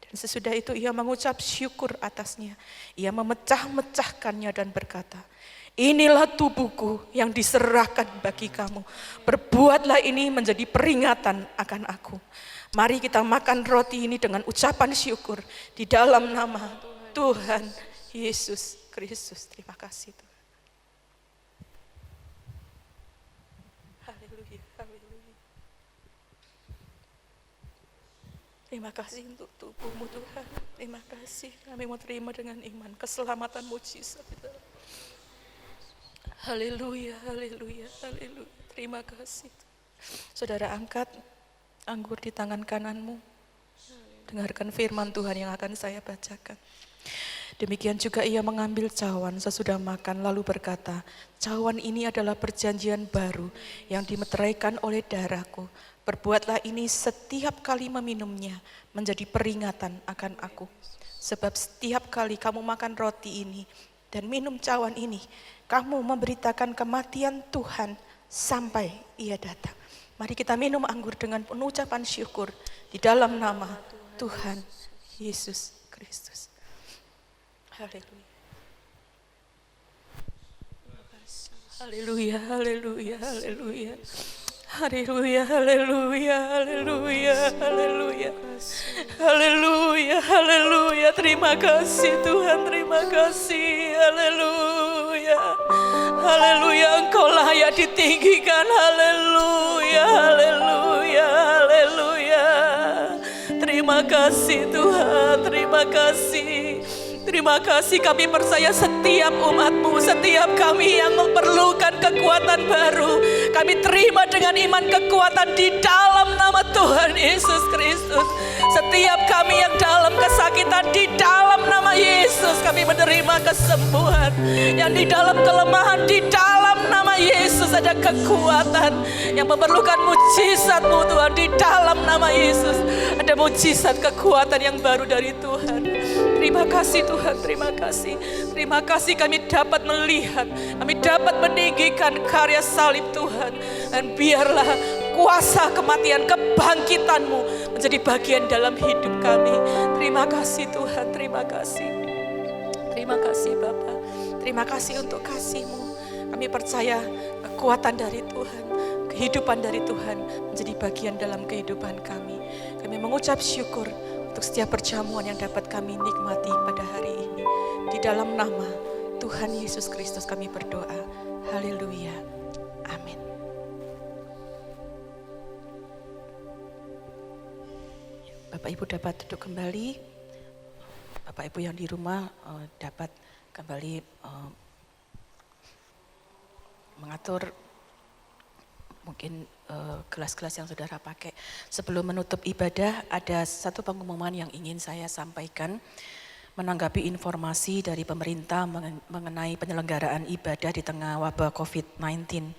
Dan sesudah itu ia mengucap syukur atasnya. Ia memecah-mecahkannya dan berkata, inilah tubuhku yang diserahkan bagi kamu. Perbuatlah ini menjadi peringatan akan aku. Mari kita makan roti ini dengan ucapan syukur di dalam nama Tuhan Yesus Kristus. Terima kasih Tuhan. Haleluya, haleluya. Terima kasih untuk tubuh-Mu Tuhan. Terima kasih. Kami mau terima dengan iman keselamatan mujizat itu. Haleluya, haleluya, haleluya. Terima kasih. Saudara, angkat anggur di tangan kananmu. Dengarkan firman Tuhan yang akan saya bacakan. Demikian juga ia mengambil cawan sesudah makan lalu berkata, cawan ini adalah perjanjian baru yang dimeteraikan oleh darahku. Perbuatlah ini setiap kali meminumnya menjadi peringatan akan aku. Sebab setiap kali kamu makan roti ini dan minum cawan ini, kamu memberitakan kematian Tuhan sampai ia datang. Mari kita minum anggur dengan penuh ucapan syukur di dalam nama Tuhan Yesus Kristus. Haleluya. Haleluya, haleluya, haleluya. Haleluya, haleluya, haleluya, haleluya. Haleluya, haleluya. Terima kasih Tuhan, terima kasih. Haleluya. Haleluya, Engkau layak ditinggikan. Haleluya, haleluya, haleluya. Terima kasih Tuhan, terima kasih. Terima kasih, kami percaya setiap umat-Mu, setiap kami yang memerlukan kekuatan baru, kami terima dengan iman kekuatan di dalam nama Tuhan Yesus Kristus. Setiap kami yang dalam kesakitan, di dalam nama Yesus kami menerima kesembuhan. Yang di dalam kelemahan, di dalam nama Yesus ada kekuatan. Yang memerlukan mujizat-Mu Tuhan, di dalam nama Yesus ada mujizat kekuatan yang baru dari Tuhan. Terima kasih Tuhan, terima kasih. Terima kasih kami dapat melihat, kami dapat meninggikan karya salib Tuhan. Dan biarlah kuasa kematian, kebangkitan-Mu menjadi bagian dalam hidup kami. Terima kasih Tuhan, terima kasih. Terima kasih Bapa. Terima kasih untuk kasih-Mu. Kami percaya kekuatan dari Tuhan, kehidupan dari Tuhan menjadi bagian dalam kehidupan kami. Kami mengucap syukur untuk setiap perjamuan yang dapat kami nikmati pada hari ini. Di dalam nama Tuhan Yesus Kristus kami berdoa. Haleluya. Amin. Bapak Ibu dapat duduk kembali. Bapak Ibu yang di rumah dapat kembali mengatur mungkin gelas-gelas yang saudara pakai. Sebelum menutup ibadah, ada satu pengumuman yang ingin saya sampaikan menanggapi informasi dari pemerintah mengenai penyelenggaraan ibadah di tengah wabah COVID-19.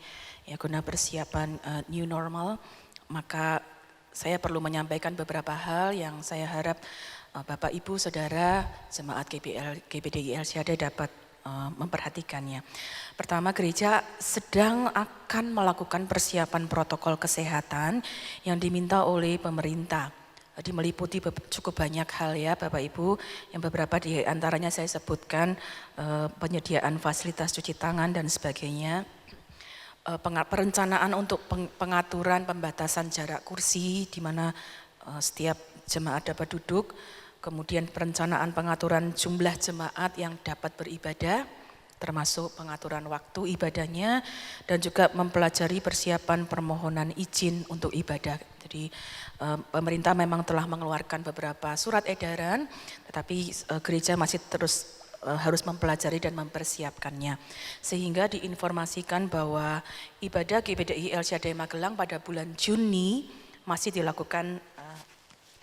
Ya, guna persiapan new normal, maka saya perlu menyampaikan beberapa hal yang saya harap Bapak Ibu Saudara Jemaat GBDI El Shaddai dapat memperhatikannya. Pertama, gereja sedang akan melakukan persiapan protokol kesehatan yang diminta oleh pemerintah. Jadi meliputi cukup banyak hal ya Bapak Ibu, yang beberapa di antaranya saya sebutkan penyediaan fasilitas cuci tangan dan sebagainya. Perencanaan untuk pengaturan pembatasan jarak kursi di mana setiap jemaat dapat duduk. Kemudian perencanaan pengaturan jumlah jemaat yang dapat beribadah, termasuk pengaturan waktu ibadahnya dan juga mempelajari persiapan permohonan izin untuk ibadah. Jadi pemerintah memang telah mengeluarkan beberapa surat edaran, tetapi gereja masih terus harus mempelajari dan mempersiapkannya. Sehingga diinformasikan bahwa ibadah GBDI El Shaddai Magelang pada bulan Juni masih dilakukan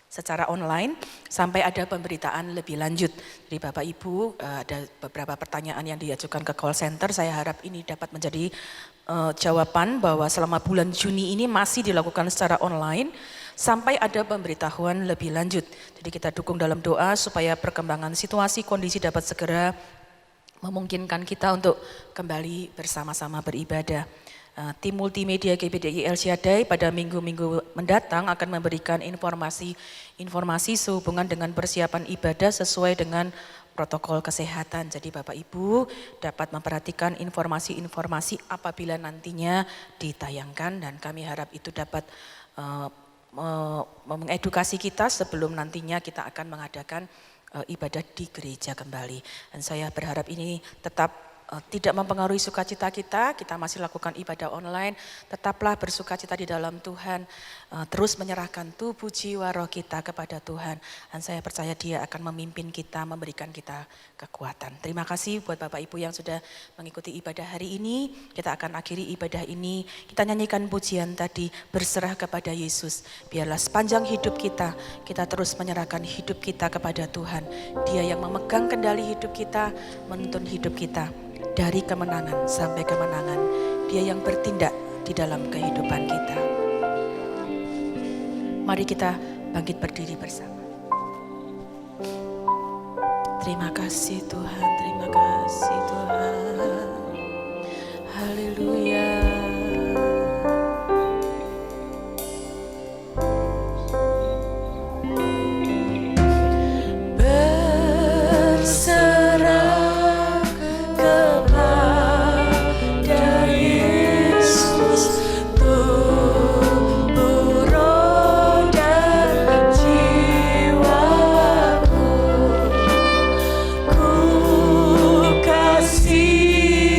secara online sampai ada pemberitaan lebih lanjut. Jadi Bapak Ibu ada beberapa pertanyaan yang diajukan ke call center, saya harap ini dapat menjadi jawaban bahwa selama bulan Juni ini masih dilakukan secara online sampai ada pemberitahuan lebih lanjut. Jadi kita dukung dalam doa supaya perkembangan situasi kondisi dapat segera memungkinkan kita untuk kembali bersama-sama beribadah. Tim multimedia GBDI El Shaddai pada minggu-minggu mendatang akan memberikan informasi sehubungan dengan persiapan ibadah sesuai dengan protokol kesehatan. Jadi Bapak Ibu dapat memperhatikan informasi-informasi apabila nantinya ditayangkan dan kami harap itu dapat mengedukasi kita sebelum nantinya kita akan mengadakan ibadah di gereja kembali. Dan saya berharap ini tetap tidak mempengaruhi sukacita kita masih lakukan ibadah online, tetaplah bersukacita di dalam Tuhan, terus menyerahkan tubuh jiwa roh kita kepada Tuhan. Dan saya percaya Dia akan memimpin kita, memberikan kita kekuatan. Terima kasih buat Bapak Ibu yang sudah mengikuti ibadah hari ini. Kita akan akhiri ibadah ini, kita nyanyikan pujian tadi, berserah kepada Yesus. Biarlah sepanjang hidup kita terus menyerahkan hidup kita kepada Tuhan. Dia yang memegang kendali hidup kita, menuntun hidup kita dari kemenangan sampai kemenangan. Dia yang bertindak di dalam kehidupan kita. Mari kita bangkit berdiri bersama. Terima kasih Tuhan, terima kasih Tuhan. Haleluya. Ku kasih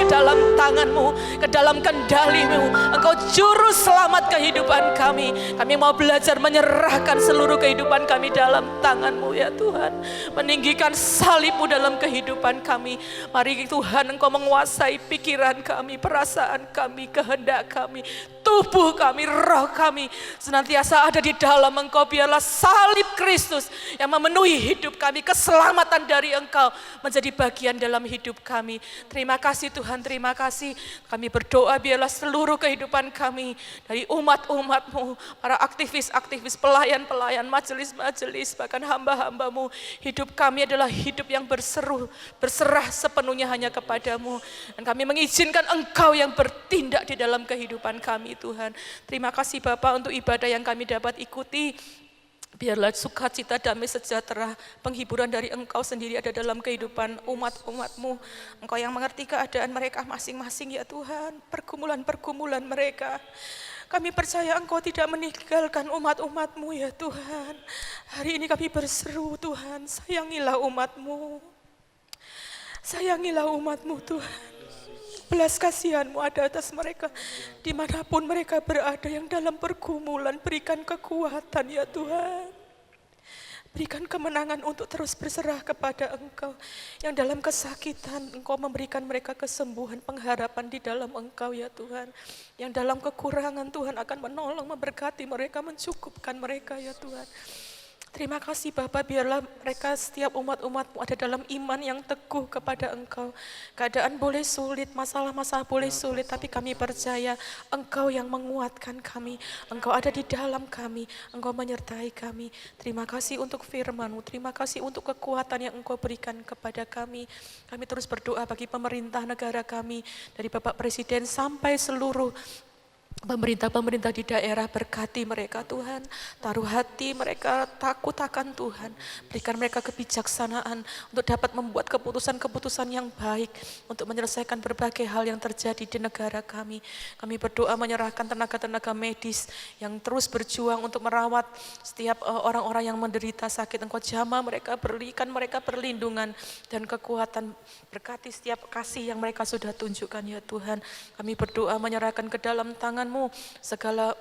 dalam tangan-Mu, ke dalam kendali-Mu. Engkau juru selamat kehidupan kami. Kami mau belajar menyerahkan seluruh kehidupan kami dalam tangan-Mu ya Tuhan. Meninggikan salib-Mu dalam kehidupan kami. Mari Tuhan Engkau menguasai pikiran kami, perasaan kami, kehendak kami, tubuh kami, roh kami. Senantiasa ada di dalam Engkau. Biarlah salib Kristus yang memenuhi hidup kami, keselamatan dari Engkau menjadi bagian dalam hidup kami. Terima kasih Tuhan, terima kasih. Kami berdoa biarlah seluruh kehidupan kami, dari umat-umat-Mu, para aktivis-aktivis, pelayan-pelayan, majelis-majelis, bahkan hamba-hamba-Mu, hidup kami adalah hidup yang berserah sepenuhnya hanya kepadamu. Dan kami mengizinkan Engkau yang bertindak di dalam kehidupan kami Tuhan. Terima kasih Bapa untuk ibadah yang kami dapat ikuti. Biarlah sukacita, damai sejahtera, penghiburan dari Engkau sendiri ada dalam kehidupan umat-umat-Mu. Engkau yang mengerti keadaan mereka masing-masing ya Tuhan, pergumulan-pergumulan mereka. Kami percaya Engkau tidak meninggalkan umat-umat-Mu ya Tuhan. Hari ini kami berseru Tuhan, sayangilah umat-Mu. Sayangilah umat-Mu Tuhan. Belas kasihan-Mu ada atas mereka, dimanapun mereka berada yang dalam pergumulan. Berikan kekuatan ya Tuhan. Berikan kemenangan untuk terus berserah kepada Engkau. Yang dalam kesakitan Engkau memberikan mereka kesembuhan, pengharapan di dalam Engkau ya Tuhan. Yang dalam kekurangan Tuhan akan menolong, memberkati mereka, mencukupkan mereka ya Tuhan. Terima kasih Bapa, biarlah mereka setiap umat-umat-Mu ada dalam iman yang teguh kepada Engkau. Keadaan boleh sulit, masalah-masalah boleh sulit, tapi kami percaya Engkau yang menguatkan kami. Engkau ada di dalam kami, Engkau menyertai kami. Terima kasih untuk firman-Mu, terima kasih untuk kekuatan yang Engkau berikan kepada kami. Kami terus berdoa bagi pemerintah negara kami, dari Bapak Presiden sampai seluruh pemerintah-pemerintah di daerah. Berkati mereka Tuhan, taruh hati mereka takut akan Tuhan, berikan mereka kebijaksanaan untuk dapat membuat keputusan-keputusan yang baik untuk menyelesaikan berbagai hal yang terjadi di negara kami. Kami berdoa menyerahkan tenaga-tenaga medis yang terus berjuang untuk merawat setiap orang-orang yang menderita sakit. Engkau jamah mereka, berikan mereka perlindungan dan kekuatan. Berkati setiap kasih yang mereka sudah tunjukkan ya Tuhan. Kami berdoa menyerahkan ke dalam tangan-Mu segala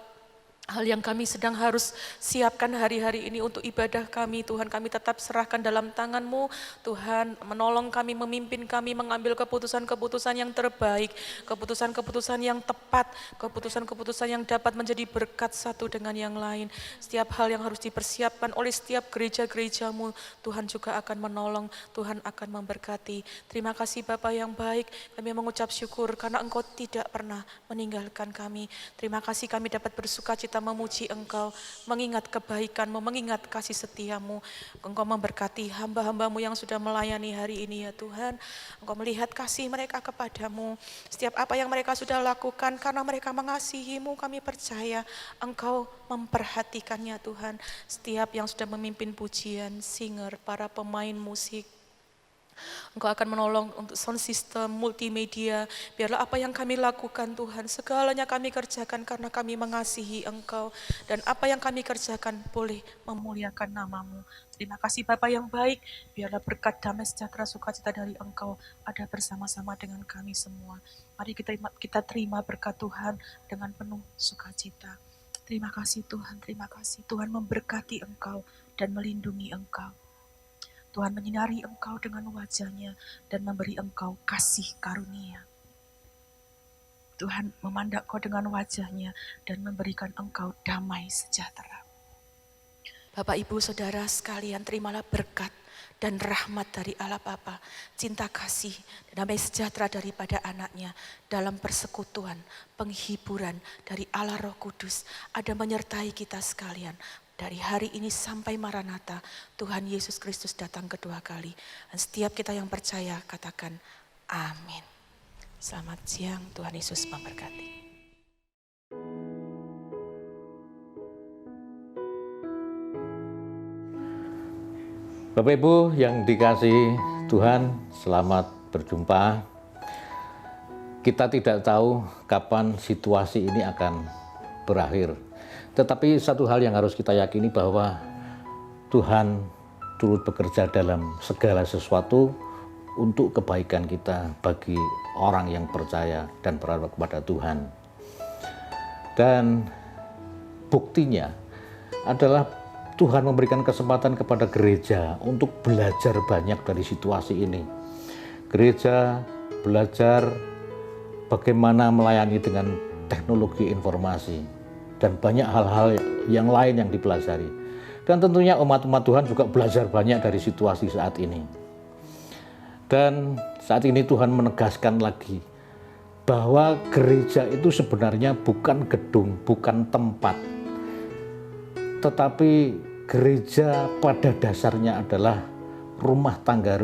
hal yang kami sedang harus siapkan hari-hari ini untuk ibadah kami. Tuhan, kami tetap serahkan dalam tangan-Mu. Tuhan, menolong kami, memimpin kami, mengambil keputusan-keputusan yang terbaik, keputusan-keputusan yang tepat, keputusan-keputusan yang dapat menjadi berkat satu dengan yang lain. Setiap hal yang harus dipersiapkan oleh setiap gereja-gereja-Mu, Tuhan juga akan menolong, Tuhan akan memberkati. Terima kasih Bapa yang baik, kami mengucap syukur karena Engkau tidak pernah meninggalkan kami. Terima kasih kami dapat bersukacita memuji Engkau, mengingat kebaikan-Mu, mengingat kasih setia-Mu. Engkau memberkati hamba-hamba-Mu yang sudah melayani hari ini ya Tuhan. Engkau melihat kasih mereka kepadamu. Setiap apa yang mereka sudah lakukan karena mereka mengasihi-Mu, kami percaya Engkau memperhatikannya Tuhan. Setiap yang sudah memimpin pujian, singer, para pemain musik, Engkau akan menolong untuk sound system, multimedia. Biarlah apa yang kami lakukan Tuhan, segalanya kami kerjakan karena kami mengasihi Engkau. Dan apa yang kami kerjakan boleh memuliakan nama-Mu. Terima kasih Bapa yang baik, biarlah berkat damai sejahtera sukacita dari Engkau ada bersama-sama dengan kami semua. Mari kita terima berkat Tuhan dengan penuh sukacita. Terima kasih Tuhan, terima kasih. Tuhan memberkati Engkau dan melindungi Engkau. Tuhan menyinari Engkau dengan wajah-Nya dan memberi Engkau kasih karunia. Tuhan memandang Engkau dengan wajah-Nya dan memberikan Engkau damai sejahtera. Bapak, Ibu, Saudara sekalian, terimalah berkat dan rahmat dari Allah Bapa, cinta kasih dan damai sejahtera daripada anak-Nya dalam persekutuan, penghiburan dari Allah Roh Kudus ada menyertai kita sekalian. Dari hari ini sampai Maranatha, Tuhan Yesus Kristus datang kedua kali. Dan setiap kita yang percaya, katakan amin. Selamat siang, Tuhan Yesus memberkati. Bapak Ibu yang dikasihi Tuhan, selamat berjumpa. Kita tidak tahu kapan situasi ini akan berakhir. Tetapi satu hal yang harus kita yakini bahwa Tuhan turut bekerja dalam segala sesuatu untuk kebaikan kita bagi orang yang percaya dan berharap kepada Tuhan. Dan buktinya adalah Tuhan memberikan kesempatan kepada gereja untuk belajar banyak dari situasi ini. Gereja belajar bagaimana melayani dengan teknologi informasi dan banyak hal-hal yang lain yang dipelajari. Dan tentunya umat-umat Tuhan juga belajar banyak dari situasi saat ini. Dan saat ini Tuhan menegaskan lagi bahwa gereja itu sebenarnya bukan gedung, bukan tempat, tetapi gereja pada dasarnya adalah rumah tangga.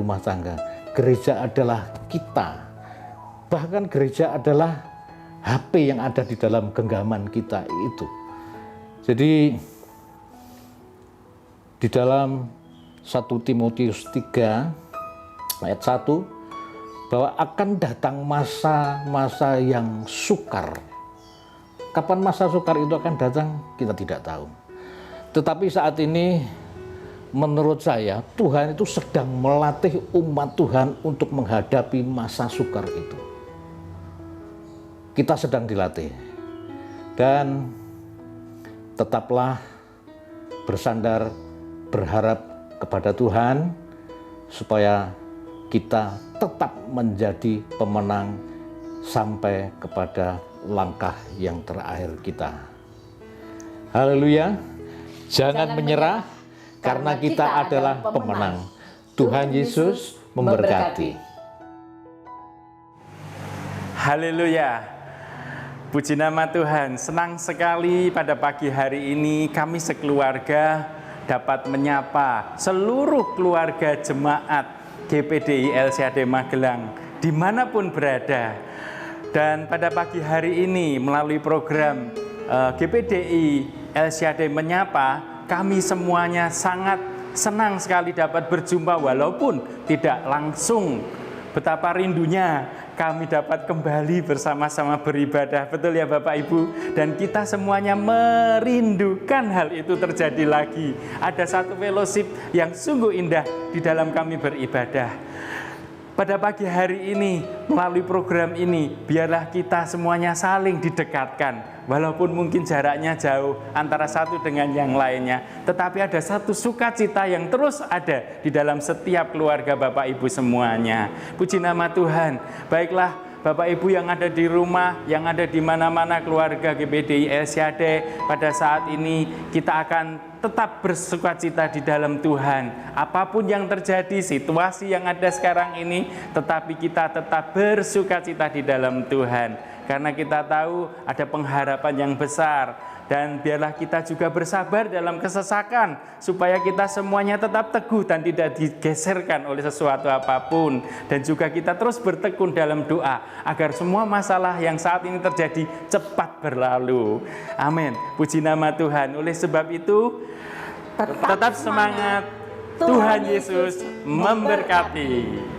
Gereja adalah kita. Bahkan gereja adalah HP yang ada di dalam genggaman kita itu. Jadi di dalam 1 Timotius 3 ayat 1, bahwa akan datang masa-masa yang sukar. Kapan masa sukar itu akan datang, kita tidak tahu. Tetapi saat ini menurut saya Tuhan itu sedang melatih umat Tuhan untuk menghadapi masa sukar itu. Kita sedang dilatih. Dan tetaplah bersandar, berharap kepada Tuhan supaya kita tetap menjadi pemenang sampai kepada langkah yang terakhir kita. Haleluya. Jangan menyerah karena kita adalah pemenang. Tuhan Yesus memberkati. Haleluya. Puji nama Tuhan. Senang sekali pada pagi hari ini kami sekeluarga dapat menyapa seluruh keluarga jemaat GPDI LCAD Magelang dimanapun berada. Dan pada pagi hari ini melalui program GPDI LCAD Menyapa, kami semuanya sangat senang sekali dapat berjumpa walaupun tidak langsung. Betapa rindunya kami dapat kembali bersama-sama beribadah. Betul ya Bapak Ibu? Dan kita semuanya merindukan hal itu terjadi lagi. Ada satu fellowship yang sungguh indah di dalam kami beribadah. Pada pagi hari ini, melalui program ini, biarlah kita semuanya saling didekatkan. Walaupun mungkin jaraknya jauh antara satu dengan yang lainnya. Tetapi ada satu sukacita yang terus ada di dalam setiap keluarga Bapak Ibu semuanya. Puji nama Tuhan. Baiklah Bapak Ibu yang ada di rumah, yang ada di mana-mana keluarga GPDI LCAD, pada saat ini kita akan tetap bersukacita di dalam Tuhan. Apapun yang terjadi, situasi yang ada sekarang ini, tetapi kita tetap bersukacita di dalam Tuhan. Karena kita tahu ada pengharapan yang besar. Dan biarlah kita juga bersabar dalam kesesakan, supaya kita semuanya tetap teguh dan tidak digeserkan oleh sesuatu apapun. Dan juga kita terus bertekun dalam doa, agar semua masalah yang saat ini terjadi cepat berlalu. Amin. Puji nama Tuhan. Oleh sebab itu, tetap semangat. Tuhan Yesus memberkati.